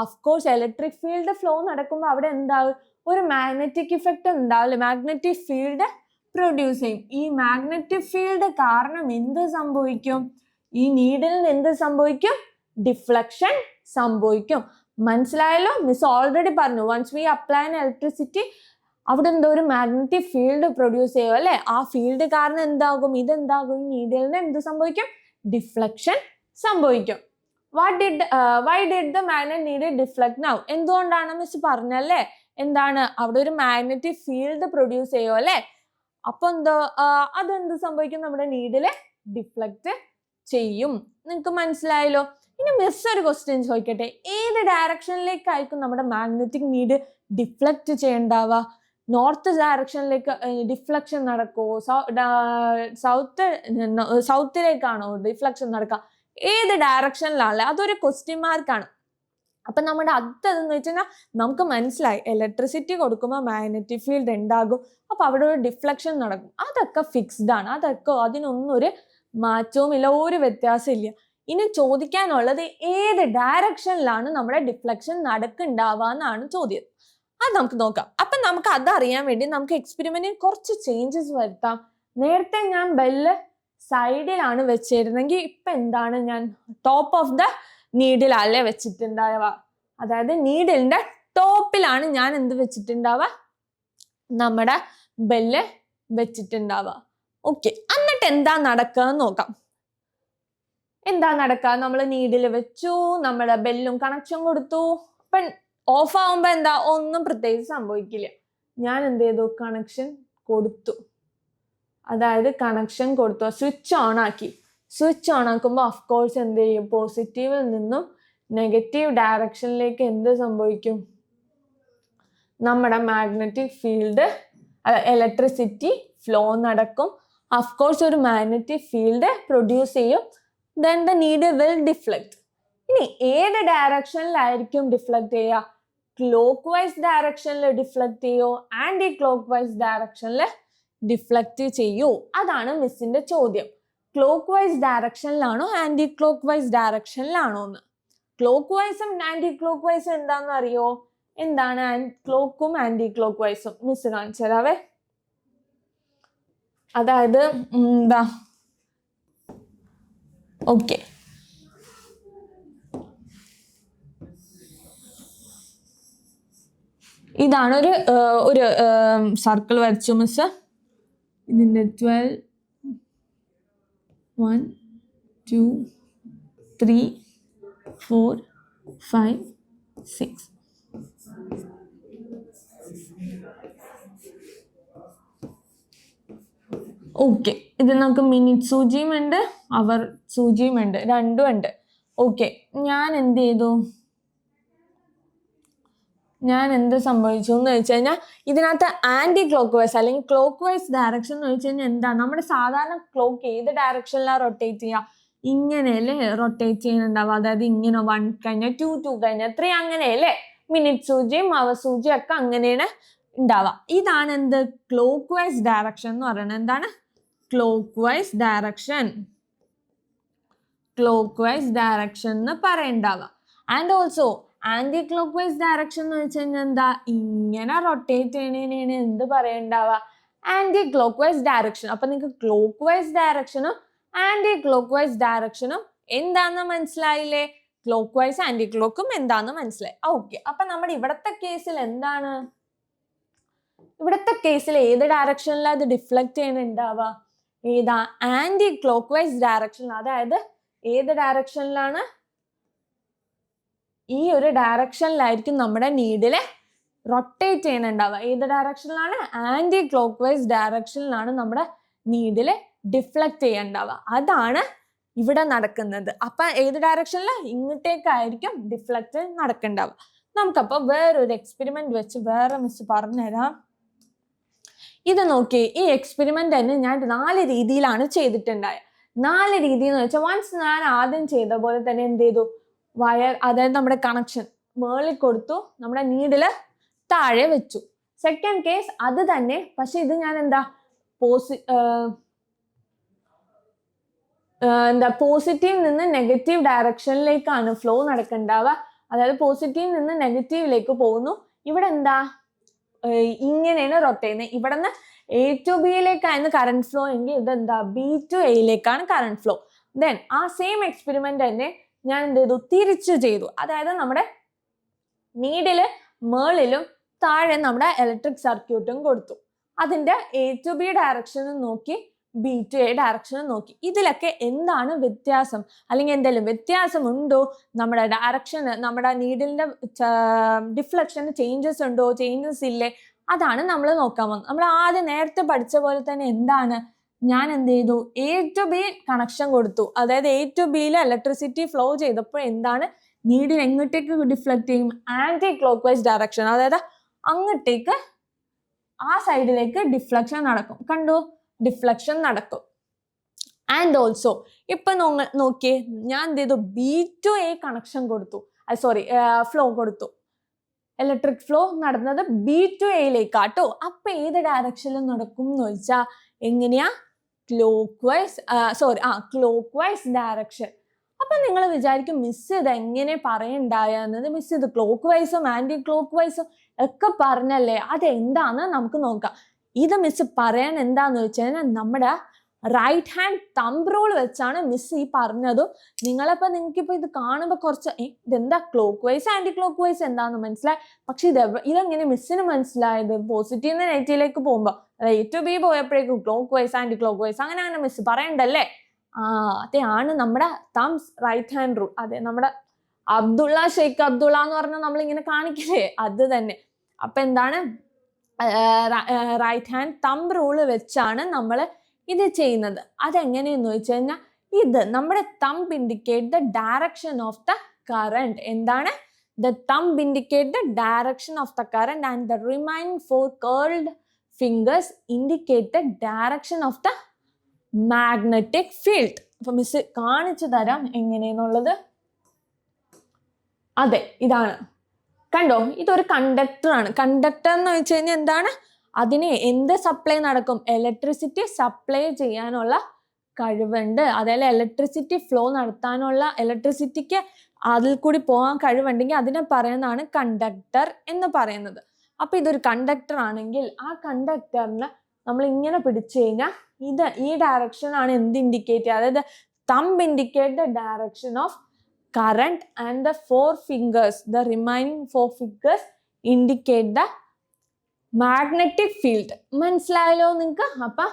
അഫ്കോഴ്സ് ഇലക്ട്രിക് ഫീൽഡ് ഫ്ലോ നടക്കുമ്പോൾ അവിടെ എന്താവും? ഒരു മാഗ്നറ്റിക് ഇഫക്റ്റ് ഉണ്ടാവില്ല. മാഗ്നറ്റിക് ഫീൽഡ് പ്രൊഡ്യൂസ് ചെയ്യും. ഈ മാഗ്നറ്റിക് ഫീൽഡ് കാരണം എന്ത് സംഭവിക്കും? ഈ നീഡിലിന് എന്ത് സംഭവിക്കും? ഡിഫ്ലക്ഷൻ സംഭവിക്കും. മനസ്സിലായല്ലോ? മിസ് ഓൾറെഡി പറഞ്ഞു, വൺസ് വി അപ്ലൈ ഇലക്ട്രിസിറ്റി അവിടെ എന്തോ ഒരു മാഗ്നറ്റിക് ഫീൽഡ് പ്രൊഡ്യൂസ് ചെയ്യും അല്ലെ? ആ ഫീൽഡ് കാരണം എന്താകും? ഇതെന്താകും? ഈ നീഡിലിന് എന്ത് സംഭവിക്കും? ഡിഫ്ലക്ഷൻ സംഭവിക്കും. Why did the magnet needle deflect now? എന്തുകൊണ്ടാണ് മിസ് പറഞ്ഞല്ലേ? എന്താണ്? അവിടെ ഒരു മാഗ്നറ്റിക് ഫീൽഡ് പ്രൊഡ്യൂസ് ചെയ്യും അല്ലെ? അപ്പൊ എന്തോ അതെന്ത് സംഭവിക്കും? നമ്മുടെ നീഡില് ഡിഫ്ലക്ട് ചെയ്യും. നിങ്ങൾക്ക് മനസ്സിലായല്ലോ? ഇനി മിസ് ഒരു ക്വസ്റ്റ്യൻ ചോദിക്കട്ടെ, ഏത് ഡയറക്ഷനിലേക്കായിരിക്കും നമ്മുടെ മാഗ്നറ്റിക് നീഡ് ഡിഫ്ലക്റ്റ് ചെയ്യണ്ടാവുക? നോർത്ത് ഡയറക്ഷനിലേക്ക് ഡിഫ്ലക്ഷൻ നടക്കുമോ? സൗത്തിലേക്കാണോ ഡിഫ്ലക്ഷൻ നടക്കുക? ഏത് ഡയറക്ഷനിലാണല്ലേ? അതൊരു ക്വസ്റ്റ്യൻ മാർക്കാണ്. അപ്പൊ നമ്മുടെ അതെന്ന് വെച്ച് കഴിഞ്ഞാൽ നമുക്ക് മനസ്സിലായി, ഇലക്ട്രിസിറ്റി കൊടുക്കുമ്പോൾ മാഗ്നറ്റിക് ഫീൽഡ് ഉണ്ടാകും, അപ്പൊ അവിടെ ഒരു ഡിഫ്ലക്ഷൻ നടക്കും. അതൊക്കെ ഫിക്സ്ഡ് ആണ്, അതൊക്കെ അതിനൊന്നും ഒരു മാറ്റവും ഇല്ല, ഒരു വ്യത്യാസം ഇല്ല. ഇനി ചോദിക്കാനുള്ളത് ഏത് ഡയറക്ഷനിലാണ് നമ്മുടെ ഡിഫ്ലക്ഷൻ നടക്കുന്നുണ്ടാവുക എന്നാണ് ചോദ്യം. അത് നമുക്ക് നോക്കാം. അപ്പൊ നമുക്ക് അതറിയാൻ വേണ്ടി നമുക്ക് എക്സ്പെരിമെന്റിൽ കുറച്ച് ചേഞ്ചസ് വരുത്താം. നേരത്തെ ഞാൻ ബെല്ല് സൈഡിലാണ് വെച്ചിരുന്നെങ്കിൽ ഇപ്പൊ എന്താണ്, ഞാൻ ടോപ്പ് ഓഫ് ദ നീഡിലല്ലേ വെച്ചിട്ടുണ്ടാവുക. അതായത് നീഡിലിന്റെ ടോപ്പിലാണ് ഞാൻ എന്ത് വെച്ചിട്ടുണ്ടാവുക, നമ്മുടെ ബെല്ല് വെച്ചിട്ടുണ്ടാവുക. ഓക്കെ, എന്നിട്ട് എന്താ നടക്കുക എന്ന് നോക്കാം. എന്താ നടക്കുക? നമ്മൾ നീഡിൽ വെച്ചു, നമ്മുടെ ബെല്ലും കണക്ഷൻ കൊടുത്തു. അപ്പൊ ഓഫ് ആവുമ്പോ എന്താ, ഒന്നും പ്രത്യേകിച്ച് സംഭവിക്കില്ല. ഞാൻ എന്ത് ചെയ്തു, കണക്ഷൻ കൊടുത്തു. അതായത് കണക്ഷൻ കൊടുത്തു, സ്വിച്ച് ഓൺ ആക്കി. സ്വിച്ച് ഓൺ ആക്കുമ്പോൾ അഫ്കോഴ്സ് എന്ത് ചെയ്യും, പോസിറ്റീവിൽ നിന്നും നെഗറ്റീവ് ഡയറക്ഷനിലേക്ക് എന്ത് സംഭവിക്കും, നമ്മുടെ മാഗ്നറ്റിക് ഫീൽഡ് ഇലക്ട്രിസിറ്റി ഫ്ലോ നടക്കും. അഫ്കോഴ്സ് ഒരു മാഗ്നറ്റിക് ഫീൽഡ് പ്രൊഡ്യൂസ് ചെയ്യും. then the needle will deflect. ഇനി ഏത് ഡയറക്ഷനിലായിരിക്കും ഡിഫ്ലക്ട് ചെയ്യുക? ക്ലോക്ക് വൈസ് ഡയറക്ഷനിൽ ഡിഫ്ലക്ട് ചെയ്യോ, ആന്റി ക്ലോക്ക് വൈസ് ഡയറക്ഷനിൽ ഡിഫ്ലക്ട് ചെയ്യൂ? അതാണ് മിസ്സിന്റെ ചോദ്യം. ക്ലോക്ക് വൈസ് ഡയറക്ഷനിലാണോ ആന്റി ക്ലോക്ക് വൈസ് ഡയറക്ഷനിലാണോ എന്ന്. ക്ലോക്ക് വൈസും ആന്റി ക്ലോക്ക് വൈസും എന്താണെന്ന് അറിയോ? എന്താണ് ക്ലോക്കും ആന്റി ക്ലോക്ക് വൈസും? മിസ് കാണിച്ചു തരാവേ. അതായത് എന്താ, ഓക്കെ, ഇതാണ് ഒരു സർക്കിൾ വരച്ചു മിസ്. ഇതിൻ്റെ 12, 1, 2, 3, 4, 5, 6. ഓക്കെ, ഇത് നമുക്ക് മിനിറ്റ് സൂചിയും ഉണ്ട്, അവർ സൂചിയും ഉണ്ട്, രണ്ടും ഉണ്ട്. ഓക്കെ, ഞാൻ എന്ത് ചെയ്തു, ഞാൻ എന്ത് സംഭവിച്ചു എന്ന് വെച്ച് കഴിഞ്ഞാൽ ഇതിനകത്ത് ആന്റി ക്ലോക്ക് വൈസ് അല്ലെങ്കിൽ ക്ലോക്ക് വൈസ് ഡയറക്ഷൻ എന്ന് വെച്ച് കഴിഞ്ഞാൽ എന്താ, നമ്മുടെ സാധാരണ ക്ലോക്ക് ഏത് ഡയറക്ഷനിലാണ് റൊട്ടേറ്റ് ചെയ്യുക? ഇങ്ങനെയല്ലേ റൊട്ടേറ്റ് ചെയ്യുന്നുണ്ടാവുക. അതായത് ഇങ്ങനെ 1 കഴിഞ്ഞാൽ 2, 2 കഴിഞ്ഞാൽ 3, അങ്ങനെയല്ലേ. മിനിറ്റ് സൂചിയും അവർ സൂചിയും ഒക്കെ അങ്ങനെയാണ് ഉണ്ടാവുക. ഇതാണ് എന്ത്, ക്ലോക്ക് വൈസ് ഡയറക്ഷൻ എന്ന് പറയുന്നത്. എന്താണ് clock vice direction? Clock vice direction എന്ന് പറയണ്ടാവുക. And also anti clock vice direction എന്ന് വെച്ച് കഴിഞ്ഞാൽ എന്താ, ഇങ്ങനെ റൊട്ടേറ്റ് ചെയ്യണേനാണ് എന്ത് പറയണ്ടാവുക, ആന്റി ക്ലോക്ക് വൈസ് ഡയറക്ഷൻ. അപ്പൊ നിങ്ങൾക്ക് ക്ലോക്ക് വൈസ് ഡയറക്ഷനും ആന്റി ക്ലോക്ക് വൈസ് ഡയറക്ഷനും എന്താന്ന് മനസ്സിലായില്ലേ? ക്ലോക്ക് വൈസ് ആന്റി ക്ലോക്കും എന്താന്ന് മനസ്സിലായി. ഓക്കെ, അപ്പൊ നമ്മുടെ ഇവിടത്തെ കേസിൽ എന്താണ്, ഇവിടത്തെ കേസിൽ ഏത് ഡയറക്ഷനിലാണ് ഇത് ഡിഫ്ലക്ട് ചെയ്യുന്നുണ്ടാവുക? ഏതാ, ആന്റി ക്ലോക്ക് വൈസ് ഡയറക്ഷൻ. അതായത് ഏത് ഡയറക്ഷനിലാണ്, ഈ ഒരു ഡയറക്ഷനിലായിരിക്കും നമ്മുടെ നീഡില് റൊട്ടേറ്റ് ചെയ്യുന്നുണ്ടാവുക. ഏത് ഡയറക്ഷനിലാണ്, ആന്റി ക്ലോക്ക് വൈസ് ഡയറക്ഷനിലാണ് നമ്മുടെ നീഡില് ഡിഫ്ലക്ട് ചെയ്യുന്നുണ്ടാവുക. അതാണ് ഇവിടെ നടക്കുന്നത്. അപ്പൊ ഏത് ഡയറക്ഷനിൽ, ഇങ്ങോട്ടേക്കായിരിക്കും ഡിഫ്ലക്ട് നടക്കുന്നുണ്ടാവുക. നമുക്കപ്പോൾ വേറൊരു എക്സ്പെരിമെന്റ് വെച്ച് വേറെ മിസ് പറഞ്ഞുതരാം. ഇത് നോക്കി, ഈ എക്സ്പെരിമെന്റ് തന്നെ ഞാൻ 4 രീതിയിലാണ് ചെയ്തിട്ടുണ്ടായത്. 4 രീതി എന്ന് വെച്ചാൽ, വൺസ് ഞാൻ ആദ്യം ചെയ്ത പോലെ തന്നെ എന്ത് ചെയ്തു, വയർ അതായത് നമ്മുടെ കണക്ഷൻ മേളിൽ കൊടുത്തു, നമ്മുടെ നീഡില് താഴെ വെച്ചു. സെക്കൻഡ് കേസ് അത് തന്നെ, പക്ഷെ ഇത് ഞാൻ എന്താ പോസിറ്റീവ് നിന്ന് നെഗറ്റീവ് ഡയറക്ഷനിലേക്കാണ് ഫ്ലോ നടക്കണ്ടാവുക. അതായത് പോസിറ്റീവ് നിന്ന് നെഗറ്റീവിലേക്ക് പോകുന്നു. ഇവിടെ എന്താ, ഇങ്ങനെയാണ് റൊട്ടേറ്റ് ചെയ്യുന്നത്. ഇവിടെ നിന്ന് A to B യിലേക്കായിരുന്നു കറണ്ട് ഫ്ലോ എങ്കിൽ ഇതെന്താ B to A യിലേക്കാണ് കറണ്ട് ഫ്ലോ. ദെൻ ആ സെയിം എക്സ്പെരിമെന്റ് തന്നെ ഞാൻ എന്ത് ചെയ്തു, തിരിച്ചു ചെയ്തു. അതായത് നമ്മുടെ നീഡില് മേളിലും താഴെ നമ്മുടെ ഇലക്ട്രിക് സർക്യൂട്ടും കൊടുത്തു. അതിന്റെ A to B ഡയറക്ഷനും നോക്കി, B to A ഡയറക്ഷനും നോക്കി. ഇതിലൊക്കെ എന്താണ് വ്യത്യാസം, അല്ലെങ്കിൽ എന്തെങ്കിലും വ്യത്യാസമുണ്ടോ, നമ്മുടെ ഡയറക്ഷൻ, നമ്മുടെ നീഡിലിന്റെ ഡിഫ്ലക്ഷന് ചേഞ്ചസ് ഉണ്ടോ, ചേഞ്ചസ് ഇല്ലേ, അതാണ് നമ്മൾ നോക്കാൻ പോകുന്നത്. നമ്മൾ ആദ്യം നേരത്തെ പഠിച്ച പോലെ തന്നെ എന്താണ്, ഞാൻ എന്ത് ചെയ്തു, എ ടു ബി കണക്ഷൻ കൊടുത്തു. അതായത് എ ടു ബിയിൽ ഇലക്ട്രിസിറ്റി ഫ്ലോ ചെയ്തപ്പോൾ എന്താണ്, നീഡിൽ എങ്ങോട്ടേക്ക് ഡിഫ്ലക്ട് ചെയ്യും, ആന്റി ക്ലോക്ക് വൈസ് ഡയറക്ഷൻ. അതായത് അങ്ങോട്ടേക്ക്, ആ സൈഡിലേക്ക് ഡിഫ്ലക്ഷൻ നടക്കും. കണ്ടു, ഡിഫ്ലക്ഷൻ നടക്കും. ആൻഡ് ഓൾസോ ഇപ്പൊ നോക്കിയേ, ഞാൻ എന്ത് ചെയ്തു, ബി ടു എ കണക്ഷൻ കൊടുത്തു, ഫ്ലോ കൊടുത്തു. ഇലക്ട്രിക് ഫ്ലോ നടന്നത് ബി ടു എയിലേക്കാട്ടോ. അപ്പൊ ഏത് ഡയറക്ഷനിൽ നടക്കും എന്ന് ചോദിച്ചാൽ എങ്ങനെയാ, ക്ലോക്ക് വൈസ് ഡയറക്ഷൻ. അപ്പൊ നിങ്ങൾ വിചാരിക്കും മിസ് ഇത് എങ്ങനെ പറയണ്ടായെന്നത്, മിസ് ഇത് ക്ലോക്ക് വൈസും ആന്റി ക്ലോക്ക് വൈസും ഒക്കെ പറഞ്ഞല്ലേ, അതെന്താന്ന് നമുക്ക് നോക്കാം. ഇത് മിസ് പറയാൻ എന്താന്ന് വെച്ചാൽ നമ്മുടെ റൈറ്റ് ഹാൻഡ് തമ്പ് റൂൾ വെച്ചാണ് മിസ് ഈ പറഞ്ഞതും. നിങ്ങൾക്കിപ്പോ ഇത് കാണുമ്പോൾ കുറച്ച് ഇതെന്താ clockwise anticlockwise എന്താന്ന് മനസ്സിലായി. പക്ഷെ ഇതെങ്ങനെ മിസ്സിന് മനസ്സിലായത്, പോസിറ്റീവ് നെഗറ്റീവിലേക്ക് പോകുമ്പോൾ, എ ടു ബി പോയപ്പോഴേക്കും clockwise anticlockwise അങ്ങനെ മിസ് പറയണ്ടല്ലേ. അതെയാണ് നമ്മുടെ തംസ് റൈറ്റ് ഹാൻഡ് റൂൾ. അതെ, നമ്മുടെ ഷെയ്ഖ് അബ്ദുള്ള എന്ന് പറഞ്ഞാൽ നമ്മളിങ്ങനെ കാണിക്കില്ലേ, അത് തന്നെ. അപ്പൊ എന്താണ്, റൈറ്റ് ഹാൻഡ് തമ്പ് റൂള് വെച്ചാണ് നമ്മൾ ഇത് ചെയ്യുന്നത്. അതെങ്ങനെയെന്ന് വെച്ച് കഴിഞ്ഞാൽ, ഇത് നമ്മുടെ thumb indicate the direction of the current. എന്താണ്, the thumb indicate the direction of the current and the remaining 4 curled fingers indicate the direction of the magnetic field. അപ്പൊ മിസ് കാണിച്ചു തരാം എങ്ങനെയെന്നുള്ളത്. അതെ, ഇതാണ് കണ്ടോ, ഇതൊരു കണ്ടക്ടർ ആണ്. കണ്ടക്ടർ എന്ന് വെച്ച് കഴിഞ്ഞാൽ എന്താണ്, അതിന് എന്ത് സപ്ലൈ നടക്കും, ഇലക്ട്രിസിറ്റി സപ്ലൈ ചെയ്യാനുള്ള കഴിവുണ്ട്. അതായത് ഇലക്ട്രിസിറ്റി ഫ്ലോ നടത്താനുള്ള, ഇലക്ട്രിസിറ്റിക്ക് അതിൽ കൂടി പോകാൻ കഴിവുണ്ടെങ്കിൽ അതിനെ പറയുന്നതാണ് കണ്ടക്ടർ എന്ന് പറയുന്നത്. അപ്പൊ ഇതൊരു കണ്ടക്ടർ ആണെങ്കിൽ ആ കണ്ടക്ടറിന് നമ്മൾ ഇങ്ങനെ പിടിച്ചു കഴിഞ്ഞാൽ ഈ ഡയറക്ഷൻ ആണ് എന്ത് ഇൻഡിക്കേറ്റ് ചെയ്യുക, അതായത് thumb indicate the direction of current and the 4 fingers, the remaining 4 fingers indicate the magnetic field. മനസ്സിലായല്ലോ നിങ്ങൾക്ക്. അപ്പൊ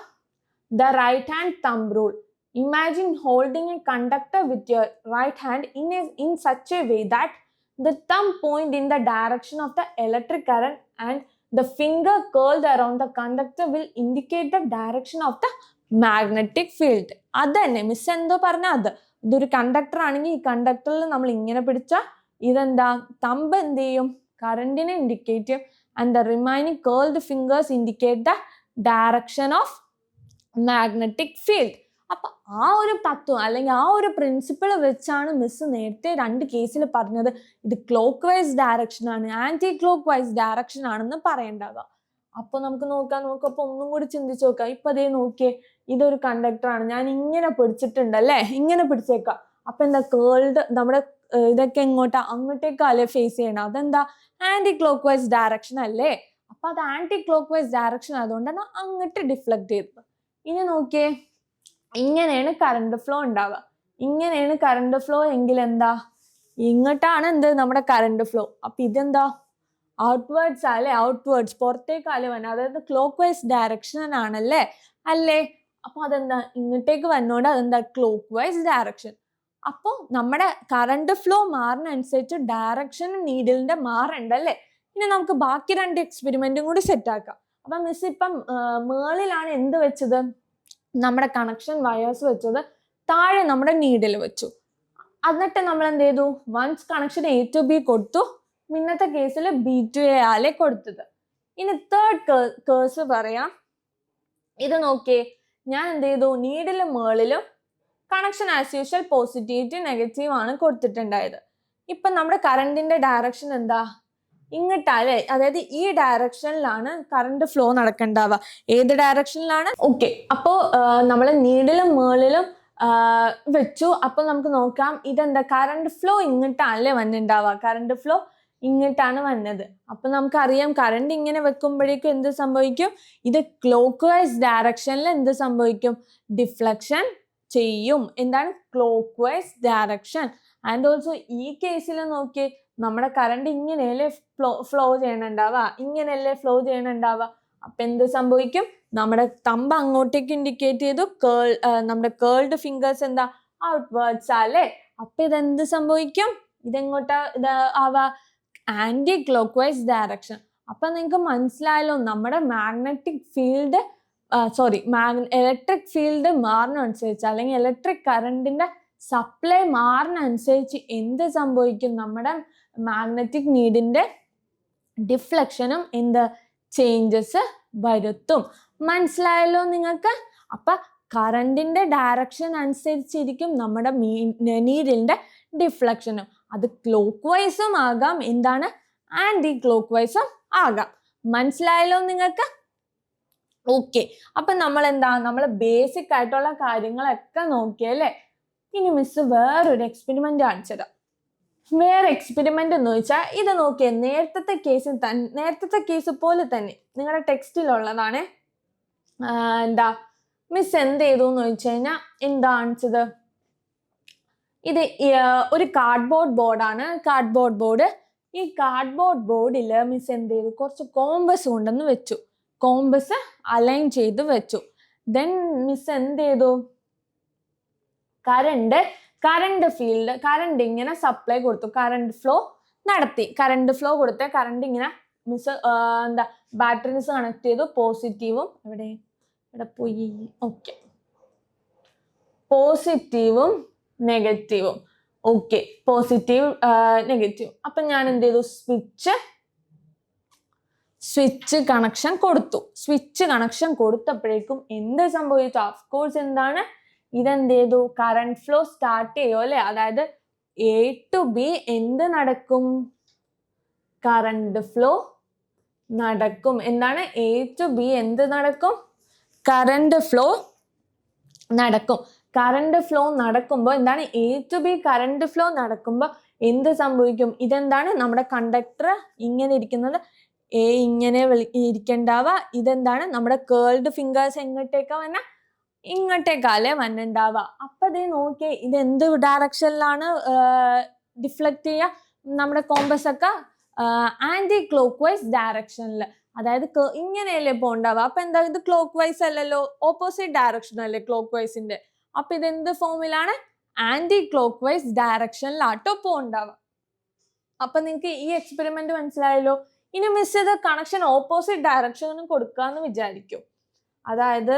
the right hand thumb rule, imagine holding a conductor with your right hand in such a way that the thumb point in the direction of the electric current and the finger curled around the conductor will indicate the direction of the magnetic field. അത് തന്നെ miss എന്തോ പറഞ്ഞ അത്. ഇതൊരു conductor ആണെങ്കിൽ ഈ കണ്ടക്ടറിൽ നമ്മൾ ഇങ്ങനെ പിടിച്ചാൽ ഇതെന്താ, തമ്പ് എന്ത് ചെയ്യും, കറണ്ടിനെ ഇൻഡിക്കേറ്റ് ചെയ്യും. And the remaining curled fingers indicate the direction of magnetic field. അപ്പൊ ആ ഒരു തത്വം അല്ലെങ്കിൽ ആ ഒരു പ്രിൻസിപ്പിൾ വെച്ചാണ് മിസ് നേരത്തെ 2 കേസിൽ പറഞ്ഞത് ഇത് ക്ലോക്ക് വൈസ് ഡയറക്ഷൻ ആണ്, ആന്റി ക്ലോക്ക് വൈസ് ഡയറക്ഷൻ ആണെന്ന് പറയേണ്ടത്. അപ്പൊ നമുക്ക് നോക്കപ്പോ ഒന്നും കൂടി ചിന്തിച്ചു നോക്കാം. ഇപ്പൊ അതേ നോക്കിയേ, ഇതൊരു കണ്ടക്ടർ ആണ്, ഞാൻ ഇങ്ങനെ പിടിച്ചിട്ടുണ്ട് അല്ലേ, ഇങ്ങനെ പിടിച്ചേക്കാം. അപ്പൊ എന്താ, കേൾഡ് നമ്മുടെ ഇതൊക്കെ അങ്ങോട്ടേക്കല്ലേ ഫേസ് ചെയ്യണം, അതെന്താ ആന്റി ക്ലോക്ക് വൈസ് ഡയറക്ഷൻ അല്ലേ. അപ്പൊ അത് ആന്റി ക്ലോക്ക് വൈസ് ഡയറക്ഷൻ ആയതുകൊണ്ടാണ് അങ്ങോട്ട് ഡിഫ്ലക്ട് ചെയ്തത്. ഇനി നോക്കിയേ, ഇങ്ങനെയാണ് കറണ്ട് ഫ്ലോ ഉണ്ടാവുക. ഇങ്ങനെയാണ് കറണ്ട് ഫ്ലോ എങ്കിൽ എന്താ, ഇങ്ങോട്ടാണ് എന്ത് നമ്മുടെ കറണ്ട് ഫ്ലോ. അപ്പൊ ഇതെന്താ, ഔട്ട്വേർഡ്സ് അല്ലേ, ഔട്ട്വേർഡ്സ് പുറത്തേക്കല്ലേ വന്നത്, അതായത് ക്ലോക്ക് വൈസ് ഡയറക്ഷൻ ആണല്ലേ, അല്ലേ. അപ്പൊ അതെന്താ, ഇങ്ങോട്ടേക്ക് വന്നോണ്ട് അതെന്താ ക്ലോക്ക് വൈസ് ഡയറക്ഷൻ. അപ്പോൾ നമ്മുടെ കറണ്ട് ഫ്ലോ മാറുന്നതനുസരിച്ച് ഡയറക്ഷൻ നീഡിലിന്റെ മാറണ്ടല്ലേ. ഇനി നമുക്ക് ബാക്കി 2 എക്സ്പെരിമെന്റും കൂടി സെറ്റ് ആക്കാം. അപ്പൊ മിസ് ഇപ്പം മേളിലാണ് എന്ത് വെച്ചത്, നമ്മുടെ കണക്ഷൻ വയേഴ്സ് വെച്ചത്, താഴെ നമ്മുടെ നീഡിൽ വെച്ചു. എന്നിട്ട് നമ്മൾ എന്ത് ചെയ്തു, once connection A to B കൊടുത്തു, ഇന്നത്തെ കേസിൽ ബി ടു എ ആലെ കൊടുത്തത്. ഇനി തേർഡ് കേസ് പറയാം. ഇത് നോക്കിയേ, ഞാൻ എന്ത് ചെയ്തു, നീഡിലും മേളിലും connection as usual positive to negative ആണ് കൊടുത്തിട്ടുണ്ടായത്. ഇപ്പൊ നമ്മുടെ കറണ്ടിന്റെ ഡയറക്ഷൻ എന്താ, ഇങ്ങോട്ടല്ലേ, അതായത് ഈ ഡയറക്ഷനിലാണ് കറണ്ട് ഫ്ലോ നടക്കണ്ടാവുക. ഏത് ഡയറക്ഷനിലാണ്, ഓക്കെ. അപ്പോ നമ്മൾ നീഡിലും മേളിലും വെച്ചു. അപ്പൊ നമുക്ക് നോക്കാം, ഇതെന്താ, കറണ്ട് ഫ്ലോ ഇങ്ങോട്ടാണല്ലേ വന്നിട്ടുണ്ടാവുക, കറണ്ട് ഫ്ലോ ഇങ്ങോട്ടാണ് വന്നത്. അപ്പൊ നമുക്കറിയാം കറണ്ട് ഇങ്ങനെ വെക്കുമ്പോഴേക്കും എന്ത് സംഭവിക്കും, ഇത് ക്ലോക്ക് വൈസ് ഡയറക്ഷനിൽ എന്ത് സംഭവിക്കും, ഡിഫ്ലക്ഷൻ ചെയ്യും. എന്താണ്, clock vice direction. And also ഈ കേസിൽ നോക്കി, നമ്മുടെ കറണ്ട് ഇങ്ങനെയല്ലേ ഫ്ലോ ചെയ്യണുണ്ടാവുക, ഇങ്ങനെയല്ലേ ഫ്ലോ ചെയ്യണുണ്ടാവുക. അപ്പൊ എന്ത് സംഭവിക്കും, നമ്മുടെ തമ്പ് അങ്ങോട്ടേക്ക് ഇൻഡിക്കേറ്റ് ചെയ്തു, നമ്മുടെ കേൾഡ് ഫിംഗേഴ്സ് എന്താ ഔട്ട്വേർഡ്സ് അല്ലേ. അപ്പൊ ഇതെന്ത് സംഭവിക്കും, ഇതെങ്ങോട്ടാ ആവാ, ആന്റി ക്ലോക്ക് വൈസ് ഡയറക്ഷൻ. അപ്പൊ നിങ്ങൾക്ക് മനസ്സിലായല്ലോ, നമ്മുടെ മാഗ്നറ്റിക് ഫീൽഡ് ഇലക്ട്രിക് ഫീൽഡ് മാറുന്നതനുസരിച്ച് അല്ലെങ്കിൽ ഇലക്ട്രിക് കറണ്ടിന്റെ സപ്ലൈ മാറുന്നതനുസരിച്ച് എന്ത് സംഭവിക്കും? നമ്മുടെ മാഗ്നറ്റിക് നീഡിന്റെ ഡിഫ്ലക്ഷനും എന്ത് ചേഞ്ചസ് വരുത്തും. മനസ്സിലായല്ലോ നിങ്ങൾക്ക്? അപ്പൊ കറണ്ടിന്റെ ഡയറക്ഷൻ അനുസരിച്ചിരിക്കും നമ്മുടെ നീഡിന്റെ ഡിഫ്ലക്ഷനും. അത് ക്ലോക്ക് വൈസും ആകാം, എന്താണ് ആന്റി ക്ലോക്ക് വൈസും ആകാം. മനസ്സിലായല്ലോ നിങ്ങൾക്ക്? ഓക്കെ, അപ്പൊ നമ്മൾ ബേസിക് ആയിട്ടുള്ള കാര്യങ്ങളൊക്കെ നോക്കിയല്ലേ. ഇനി മിസ് വേറൊരു എക്സ്പെരിമെന്റ് കാണിച്ചത്. വേറെ എക്സ്പെരിമെന്റ് എന്ന് വെച്ചാൽ ഇത് നോക്കിയേ, നേരത്തെ കേസ് പോലെ തന്നെ നിങ്ങളുടെ ടെക്സ്റ്റിലുള്ളതാണ്. മിസ് എന്ത് ചെയ്തു എന്ന് വെച്ച് കഴിഞ്ഞാൽ എന്താ കാണിച്ചത്? ഇത് ഒരു കാർഡ്ബോർഡ് ബോർഡാണ്. Cardboard board. ഈ കാർഡ്ബോർഡ് ബോർഡിൽ മിസ് എന്ത് ചെയ്തു? കുറച്ച് കോമ്പസ് കൊണ്ടുവന്ന് വെച്ചു. കോമ്പസ് അലൈൻ ചെയ്ത് വെച്ചു. ദെൻ മിസ് എന്ത് ചെയ്തു? കറണ്ട് ഇങ്ങനെ സപ്ലൈ കൊടുത്തു. കറണ്ട് ഫ്ലോ നടത്തി. കറണ്ട് ഫ്ലോ കൊടുത്ത കറണ്ട് ഇങ്ങനെ മിസ് ബാറ്ററീസ് കണക്ട് ചെയ്തു. പോസിറ്റീവും ഇവിടെ പോയി. ഓക്കെ, പോസിറ്റീവും നെഗറ്റീവും. Okay, positive negative. അപ്പൊ ഞാൻ എന്ത് ചെയ്തു? സ്വിച്ച് കണക്ഷൻ കൊടുത്തു. സ്വിച്ച് കണക്ഷൻ കൊടുത്തപ്പോഴേക്കും എന്ത് സംഭവിച്ചു? ഓഫ്കോഴ്സ് എന്താണ് ഇതെന്ത് ചെയ്തു? കറണ്ട് ഫ്ലോ സ്റ്റാർട്ട് ചെയ്യും അല്ലെ. അതായത് എ ടു ബി എന്ത് നടക്കും? കറണ്ട് ഫ്ലോ നടക്കും. എന്താണ്? എ ടു ബി എന്ത് നടക്കും? കറണ്ട് ഫ്ലോ നടക്കും. കറണ്ട് ഫ്ലോ നടക്കുമ്പോൾ എന്താണ്? A to B current flow നടക്കുമ്പോൾ എന്ത് സംഭവിക്കും? ഇതെന്താണ്? നമ്മുടെ കണ്ടക്ടർ ഇങ്ങനെ ഇരിക്കുന്നത്, എ ഇങ്ങനെ ഇരിക്കണ്ടാവുക. ഇതെന്താണ്? നമ്മുടെ കേൾഡ് ഫിംഗേഴ്സ് എങ്ങോട്ടേക്കാ വന്ന? ഇങ്ങോട്ടേക്കാലേ വന്നുണ്ടാവുക. അപ്പൊ ഇത് നോക്കിയേ, ഇത് എന്ത് ഡയറക്ഷനിലാണ് ഡിഫ്ലക്ട് ചെയ്യുക? നമ്മുടെ കോമ്പസ് ഒക്കെ ആന്റി ക്ലോക്ക് വൈസ് ഡയറക്ഷനിൽ, അതായത് ഇങ്ങനെയല്ലേ പോണ്ടാവുക. അപ്പൊ എന്താ? ഇത് ക്ലോക്ക് വൈസ് അല്ലല്ലോ, ഓപ്പോസിറ്റ് ഡയറക്ഷൻ അല്ലേ ക്ലോക്ക് വൈസിന്റെ. അപ്പൊ ഇത് എന്ത് ഫോമിലാണ്? ആന്റി ക്ലോക്ക് വൈസ് ഡയറക്ഷനിലാട്ടോ പോണ്ടാവുക. അപ്പൊ നിങ്ങൾക്ക് ഈ എക്സ്പെരിമെന്റ് മനസ്സിലായല്ലോ. ഇനി മിസ് ചെയ്ത കണക്ഷൻ ഓപ്പോസിറ്റ് ഡയറക്ഷനും കൊടുക്കാന്ന് വിചാരിക്കും. അതായത്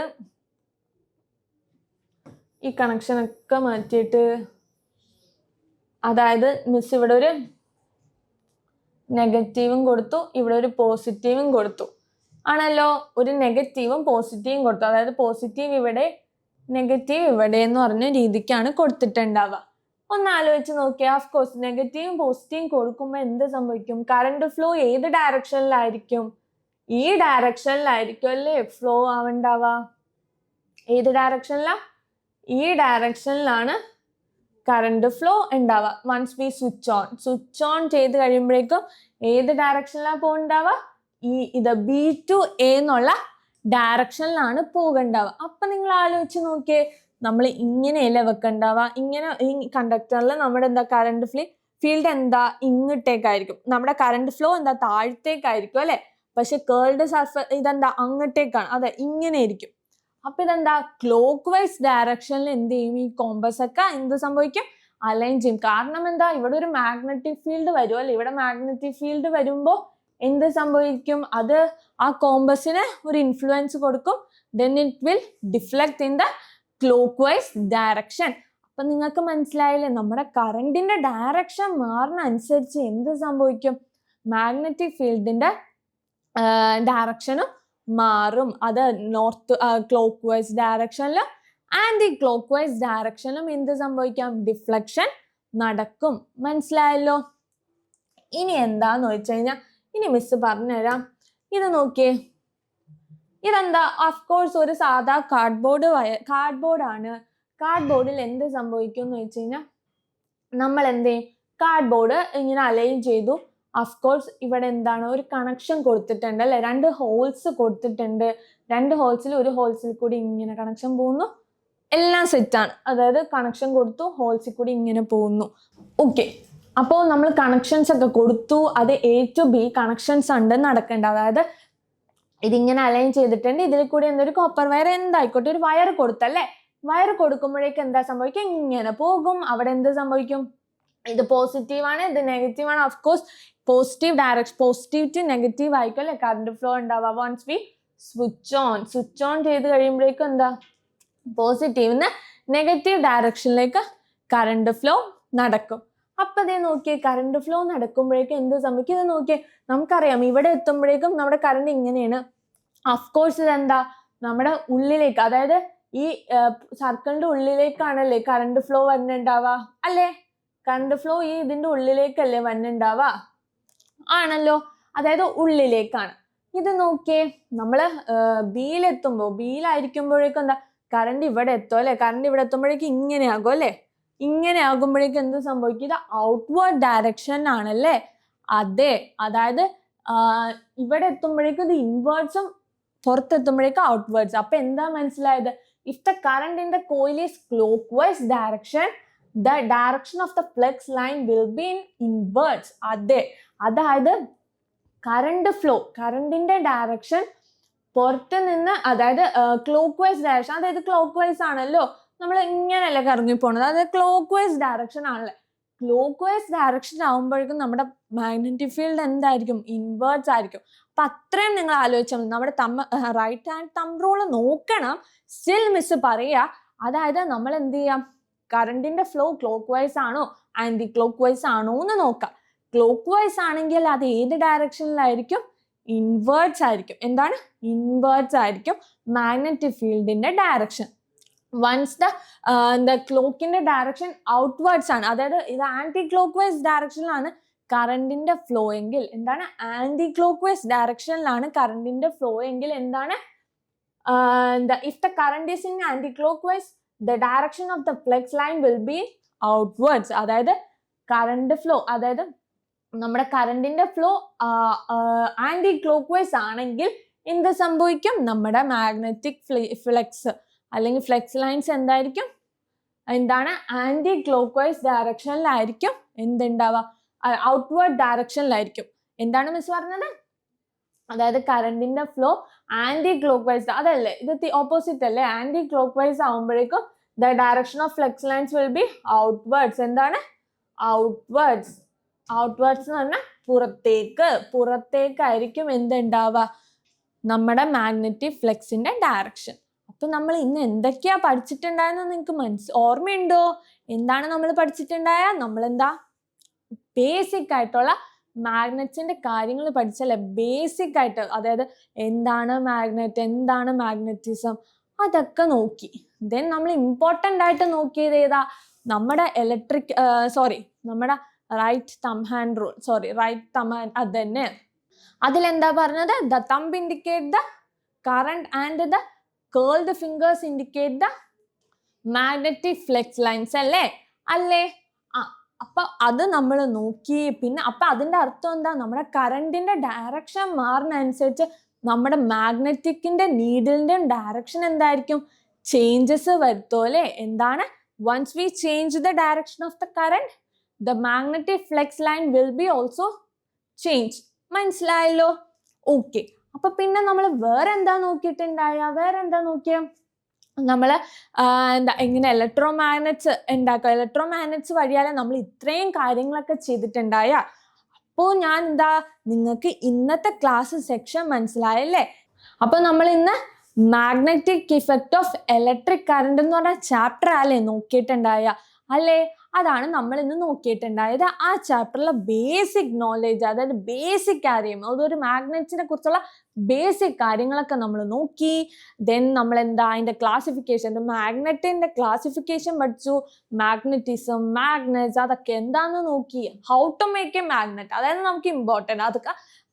ഈ കണക്ഷൻ ഒക്കെ മാറ്റിയിട്ട്, അതായത് മിസ് ഇവിടെ ഒരു നെഗറ്റീവും കൊടുത്തു, ഇവിടെ ഒരു പോസിറ്റീവും കൊടുത്തു ആണല്ലോ. ഒരു നെഗറ്റീവും പോസിറ്റീവും കൊടുത്തു. അതായത് പോസിറ്റീവ് ഇവിടെ, നെഗറ്റീവ് ഇവിടെ എന്ന് പറഞ്ഞ രീതിക്കാണ് കൊടുത്തിട്ടുണ്ടാവുക. ഒന്ന് ആലോചിച്ച് നോക്കിയാൽ, ഓഫ്കോഴ്സ് നെഗറ്റീവും പോസിറ്റീവും കൊടുക്കുമ്പോൾ എന്ത് സംഭവിക്കും? കറണ്ട് ഫ്ലോ ഏത് ഡയറക്ഷനിലായിരിക്കും? ഈ ഡയറക്ഷനിലായിരിക്കും അല്ലേ ഫ്ലോ ആവണ്ടാവുക. ഏത് ഡയറക്ഷനിലാ? ഈ ഡയറക്ഷനിലാണ് കറണ്ട് ഫ്ലോ ഉണ്ടാവുക. വൺസ് വി സ്വിച്ച് ഓൺ ചെയ്ത് കഴിയുമ്പോഴേക്കും ഏത് ഡയറക്ഷനിലാണ് പോകണ്ടാവുക? ഇത് B/A എന്നുള്ള ഡയറക്ഷനിലാണ് പോകണ്ടാവുക. അപ്പൊ നിങ്ങൾ ആലോചിച്ച് നോക്കിയേ, നമ്മൾ ഇങ്ങനെയല്ലേ വെക്കണ്ടാവുക? ഇങ്ങനെ ഈ കണ്ടക്ടറിൽ നമ്മുടെ എന്താ കറണ്ട് ഫീൽഡ് എന്താ? ഇങ്ങോട്ടേക്കായിരിക്കും. നമ്മുടെ കറണ്ട് ഫ്ലോ എന്താ? താഴത്തേക്കായിരിക്കും അല്ലെ. പക്ഷെ കേൾഡ് സർഫസ് ഇതെന്താ? അങ്ങോട്ടേക്കാണ്. അതെ, ഇങ്ങനെ ആയിരിക്കും. അപ്പൊ ഇതെന്താ? ക്ലോക്ക് വൈസ് ഡയറക്ഷനിൽ എന്ത് ചെയ്യും? ഈ കോമ്പസ് ഒക്കെ എന്ത് സംഭവിക്കും? അലൈൻ ചെയ്യും. കാരണം എന്താ? ഇവിടെ ഒരു മാഗ്നറ്റിക് ഫീൽഡ് വരും അല്ലെ. ഇവിടെ മാഗ്നറ്റിക് ഫീൽഡ് വരുമ്പോൾ എന്ത് സംഭവിക്കും? അത് ആ കോമ്പസിന് ഒരു ഇൻഫ്ലുവൻസ് കൊടുക്കും. then it will deflect in the clockwise direction. അപ്പൊ നിങ്ങൾക്ക് മനസ്സിലായില്ലേ, നമ്മുടെ കറണ്ടിന്റെ ഡയറക്ഷൻ മാറുന്ന അനുസരിച്ച് എന്ത് സംഭവിക്കും? മാഗ്നറ്റിക് ഫീൽഡിന്റെ ഡയറക്ഷനും മാറും. അത് നോർത്ത് ക്ലോക്ക് വൈസ് ഡയറക്ഷനിലും ആന്റി ക്ലോക്ക് വൈസ് ഡയറക്ഷനിലും എന്ത് സംഭവിക്കാം? ഡിഫ്ലക്ഷൻ നടക്കും. മനസ്സിലായല്ലോ. ഇനി എന്താന്ന് വെച്ച് കഴിഞ്ഞാൽ, ഇനി മിസ് പറഞ്ഞുതരാം. ഇത് നോക്കിയേ, ഇതെന്താ? ഓഫ്കോഴ്സ് ഒരു സാധാ കാർഡ്ബോർഡാണ്. കാർഡ്ബോർഡിൽ എന്ത് സംഭവിക്കും എന്ന് വെച്ച് കഴിഞ്ഞാൽ, നമ്മൾ എന്ത് ചെയ്യും? കാർഡ്ബോർഡ് ഇങ്ങനെ അലൈൻ ചെയ്തു. ഓഫ്കോഴ്സ് ഇവിടെ എന്താണ്? ഒരു കണക്ഷൻ കൊടുത്തിട്ടുണ്ട് അല്ലെ. 2 ഹോൾസ് കൊടുത്തിട്ടുണ്ട്. 2 ഹോൾസിൽ ഒരു ഹോൾസിൽ കൂടി ഇങ്ങനെ കണക്ഷൻ പോകുന്നു. എല്ലാം സെറ്റാണ്. അതായത് കണക്ഷൻ കൊടുത്തു, ഹോൾസിൽ കൂടി ഇങ്ങനെ പോകുന്നു. ഓക്കെ, അപ്പോൾ നമ്മൾ കണക്ഷൻസ് ഒക്കെ കൊടുത്തു. അത് A to B കണക്ഷൻസ് ഉണ്ട് നടക്കേണ്ട. അതായത് ഇതിങ്ങനെ അലൈൻ ചെയ്തിട്ടുണ്ട്. ഇതിൽ കൂടി എന്തൊരു കോപ്പർ വയർ എന്തായിക്കോട്ടെ ഒരു വയർ കൊടുത്തല്ലേ. വയർ കൊടുക്കുമ്പോഴേക്ക് എന്താ സംഭവിക്കും? ഇങ്ങനെ പോകും. അവിടെ എന്ത് സംഭവിക്കും? ഇത് പോസിറ്റീവ് ആണ്, ഇത് നെഗറ്റീവ് ആണ്. ഓഫ്കോഴ്സ് പോസിറ്റീവ് ടു നെഗറ്റീവ് ആയിരിക്കും അല്ലെ കറണ്ട് ഫ്ലോ ഉണ്ടാവുക. വൺസ് വി സ്വിച്ച് ഓൺ ചെയ്ത് കഴിയുമ്പോഴേക്കും എന്താ പോസിറ്റീവ് നെഗറ്റീവ് ഡയറക്ഷനിലേക്ക് കറണ്ട് ഫ്ലോ നടക്കും. അപ്പൊ ഇതേ നോക്കിയേ, കറണ്ട് ഫ്ലോ നടക്കുമ്പോഴേക്കും എന്ത് സംഭവിക്കും? ഇത് നോക്കിയേ, നമുക്കറിയാം ഇവിടെ എത്തുമ്പോഴേക്കും നമ്മുടെ കറണ്ട് ഇങ്ങനെയാണ്. അഫ്കോഴ്സ് ഇതെന്താ നമ്മുടെ ഉള്ളിലേക്ക്, അതായത് ഈ സർക്കിളിന്റെ ഉള്ളിലേക്കാണല്ലേ കറണ്ട് ഫ്ലോ വരുന്നുണ്ടാവുക അല്ലേ? കറണ്ട് ഫ്ലോ ഈ ഇതിന്റെ ഉള്ളിലേക്കല്ലേ വരുന്നുണ്ടാവുക? ആണല്ലോ, അതായത് ഉള്ളിലേക്കാണ്. ഇത് നോക്കിയേ, നമ്മള് ബിയിലായിരിക്കുമ്പോഴേക്കും എന്താ കറണ്ട് ഇവിടെ എത്തും അല്ലെ? കറണ്ട് ഇവിടെ എത്തുമ്പോഴേക്കും ഇങ്ങനെ ആകും അല്ലെ? ഇങ്ങനെ ആകുമ്പോഴേക്കും എന്ത് സംഭവിക്കും? ഇത് ഔട്ട്വേർഡ് ഡയറക്ഷൻ ആണല്ലേ? അതെ, അതായത് ഇവിടെ എത്തുമ്പോഴേക്കും ഇത് ഇൻവേർട്സും പുറത്തെത്തുമ്പോഴേക്കും ഔട്ട്വേർഡ്സ്. അപ്പൊ എന്താ മനസ്സിലായത്? If the current in the coil is clockwise direction, the direction of the flux line will be in inverse. അതെ, അതായത് കറണ്ടിന്റെ ഡയറക്ഷൻ പുറത്ത് നിന്ന്, അതായത് ക്ലോക്ക് വൈസ് ഡയറക്ഷൻ, അതായത് ക്ലോക്ക് വൈസ് ആണല്ലോ, നമ്മൾ ഇങ്ങനെയല്ല കറങ്ങി പോണത്, അതായത് ക്ലോക്ക് വൈസ് ഡയറക്ഷൻ ആണല്ലേ. ക്ലോക്ക് വൈസ് ഡയറക്ഷൻ ആകുമ്പോഴേക്കും നമ്മുടെ മാഗ്നറ്റിക് ഫീൽഡ് എന്തായിരിക്കും? ഇൻവേർട്സ് ആയിരിക്കും. അപ്പൊ അത്രയും നിങ്ങൾ ആലോചിച്ചാൽ നമ്മുടെ റൈറ്റ് ഹാൻഡ് തമ്പ് റൂൾ നോക്കണം. സ്റ്റിൽ മിസ് പറയാ, അതായത് നമ്മൾ എന്ത് ചെയ്യാം? കറണ്ടിന്റെ ഫ്ലോ ക്ലോക്ക് വൈസ് ആണോ ആന്റി ക്ലോക്ക് വൈസ് ആണോ എന്ന് നോക്കാം. ക്ലോക്ക് വൈസ് ആണെങ്കിൽ അത് ഏത് ഡയറക്ഷനിലായിരിക്കും? ഇൻവേർട്സ് ആയിരിക്കും. എന്താണ്? ഇൻവേർട്സ് ആയിരിക്കും മാഗ്നറ്റിക് ഫീൽഡിന്റെ ഡയറക്ഷൻ. വൺസ് ദ ക്ലോക്കിന്റെ ഡയറക്ഷൻ ഔട്ട്വേർഡ്സ് ആണ്, അതായത് ഇത് ആന്റി ക്ലോക്ക് വൈസ് ഡയറക്ഷനിലാണ് കറണ്ടിന്റെ ഫ്ലോ എങ്കിൽ എന്താണ്? ആന്റി ക്ലോക്ക് വൈസ് ഡയറക്ഷനിലാണ് കറണ്ടിന്റെ ഫ്ലോ എങ്കിൽ എന്താണ്? If the current is in anticlockwise, the direction of the flux line will be outwards. അതായത് കറണ്ട് ഫ്ലോ, അതായത് നമ്മുടെ കറണ്ടിന്റെ ഫ്ലോ ആന്റി ക്ലോക്ക് വൈസ് ആണെങ്കിൽ എന്ത് സംഭവിക്കും? നമ്മുടെ മാഗ്നറ്റിക് ഫ്ലക്സ് അല്ലെങ്കിൽ ഫ്ലക്സ് ലൈൻസ് എന്തായിരിക്കും? എന്താണ്? ആന്റി ക്ലോക്ക് വൈസ് ഡയറക്ഷനിലായിരിക്കും എന്തുണ്ടാവുക? ഔട്ട്വേർഡ് ഡയറക്ഷനിലായിരിക്കും. എന്താണ് മിസ് പറഞ്ഞത്? അതായത് കറണ്ടിന്റെ ഫ്ലോ ആന്റി ക്ലോക്ക് വൈസ്, അതല്ലേ? ഇത് ഓപ്പോസിറ്റ് അല്ലേ? ആന്റി ക്ലോക്ക് വൈസ് ആവുമ്പോഴേക്കും the direction of flux lines will be outwards. എന്താണ്? ഔട്ട്വേർഡ്സ്. ഔട്ട്വേർഡ്സ് എന്ന് പറഞ്ഞാൽ പുറത്തേക്കായിരിക്കും എന്തുണ്ടാവുക? നമ്മുടെ മാഗ്നറ്റിക് ഫ്ലക്സിന്റെ ഡയറക്ഷൻ. അപ്പൊ നമ്മൾ ഇന്ന് എന്തൊക്കെയാ പഠിച്ചിട്ടുണ്ടായെന്ന് നിങ്ങൾക്ക് ഓർമ്മയുണ്ടോ? എന്താണ് നമ്മൾ പഠിച്ചിട്ടുണ്ടായ? നമ്മളെന്താ ബേസിക് ആയിട്ടുള്ള മാഗ്നറ്റ്സിന്റെ കാര്യങ്ങൾ പഠിച്ചല്ലേ? ബേസിക് ആയിട്ട്, അതായത് എന്താണ് മാഗ്നറ്റ്, എന്താണ് മാഗ്നറ്റിസം, അതൊക്കെ നോക്കി. ദെൻ നമ്മൾ ഇമ്പോർട്ടൻ്റ് ആയിട്ട് നോക്കിയത് ഏതാ? നമ്മുടെ നമ്മുടെ റൈറ്റ് തംബ് ഹാൻഡ് റൂൾ, അത് തന്നെ. അതിലെന്താ പറഞ്ഞത്? The thumb indicate the current and the called fingers indicate the magnetic flux lines അല്ലേ? അപ്പൊ അത് നമ്മൾ നോക്കി. പിന്നെ അപ്പൊ അതിന്റെ അർത്ഥം എന്താ? നമ്മുടെ കറണ്ടിന്റെ ഡയറക്ഷൻ മാറുന്നതനുസരിച്ച് നമ്മുടെ മാഗ്നറ്റിക്കിന്റെ നീഡിലിന്റെ ഡയറക്ഷൻ എന്തായിരിക്കും? ചേഞ്ചസ് വരുത്തും അല്ലെ? എന്താണ്? Once we change the direction of the current, the magnetic flux line will be also change. മനസ്സിലായല്ലോ? ഓക്കെ. അപ്പൊ പിന്നെ നമ്മൾ വേറെന്താ നോക്കിയ നമ്മള് എങ്ങനെ ഇലക്ട്രോ മാഗ്നറ്റ്സ് ഉണ്ടാക്കുക, ഇലക്ട്രോ മാഗ്നറ്റ്സ് വഴിയാലെ നമ്മൾ ഇത്രയും കാര്യങ്ങളൊക്കെ ചെയ്തിട്ടുണ്ടായ. അപ്പോൾ ഞാൻ നിങ്ങൾക്ക് ഇന്നത്തെ ക്ലാസ് സെക്ഷൻ മനസ്സിലായല്ലേ? അപ്പൊ നമ്മൾ ഇന്ന് magnetic effect of electric current എന്ന് പറഞ്ഞ ചാപ്റ്റർ അല്ലേ നോക്കിയിട്ടുണ്ടായ അല്ലേ? അതാണ് നമ്മൾ ഇന്ന് നോക്കിയിട്ടുണ്ടായത്. ആ ചാപ്റ്ററിലെ ബേസിക് നോളേജ്, അതായത് ബേസിക് കാര്യം, അതൊരു മാഗ്നറ്റ്സിനെ കുറിച്ചുള്ള ബേസിക് കാര്യങ്ങളൊക്കെ നമ്മൾ നോക്കി. ദെൻ നമ്മൾ അതിന്റെ ക്ലാസിഫിക്കേഷൻ, മാഗ്നറ്റിന്റെ ക്ലാസിഫിക്കേഷൻ പഠിച്ചു. മാഗ്നറ്റിസം, മാഗ്നറ്റ്സ്, അതൊക്കെ എന്താണെന്ന് നോക്കി. How to make a magnet, അതായത് നമുക്ക് ഇമ്പോർട്ടൻ്റ്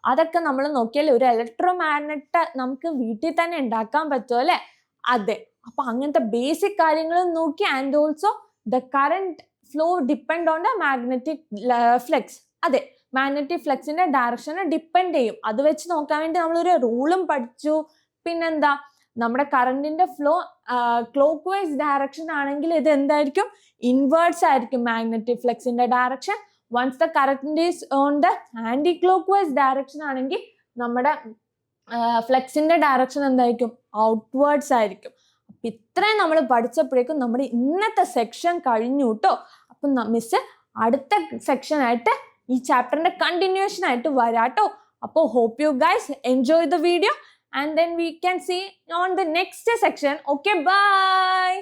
അതൊക്കെ നമ്മൾ നോക്കിയാൽ ഒരു ഇലക്ട്രോ മാഗ്നറ്റ് നമുക്ക് വീട്ടിൽ തന്നെ ഉണ്ടാക്കാൻ പറ്റും അല്ലെ? അതെ. അപ്പൊ അങ്ങനത്തെ ബേസിക് കാര്യങ്ങളും നോക്കി. And also the current flow depend on the magnetic flux. അതെ, മാഗ്നറ്റിക് ഫ്ലക്സിന്റെ ഡയറക്ഷനെ ഡിപ്പെൻഡ് ചെയ്യും. അത് വെച്ച് നോക്കാൻ വേണ്ടി നമ്മളൊരു റൂളും പഠിച്ചു. പിന്നെന്താ? നമ്മുടെ കറണ്ടിന്റെ ഫ്ലോ ക്ലോക്ക് വൈസ് ഡയറക്ഷൻ ആണെങ്കിൽ ഇത് എന്തായിരിക്കും? ഇൻവേർട്സ് ആയിരിക്കും മാഗ്നറ്റിക് ഫ്ലക്സിന്റെ direction. Once the current is on the anti clock vice direction ആണെങ്കിൽ നമ്മുടെ ഫ്ലക്സിന്റെ ഡയറക്ഷൻ എന്തായിരിക്കും? ഔട്ട്വേർഡ്സ് ആയിരിക്കും. അപ്പൊ ഇത്രയും നമ്മൾ പഠിച്ചപ്പോഴേക്കും നമ്മുടെ ഇന്നത്തെ സെക്ഷൻ കഴിഞ്ഞു കേട്ടോ. അപ്പൊ മിസ് അടുത്ത സെക്ഷൻ ആയിട്ട് ഈ ചാപ്റ്ററിന്റെ കണ്ടിന്യൂഷൻ ആയിട്ട് വരാട്ടോ. അപ്പോൾ hope you guys enjoy the video and then we can see on the next section. Okay, bye.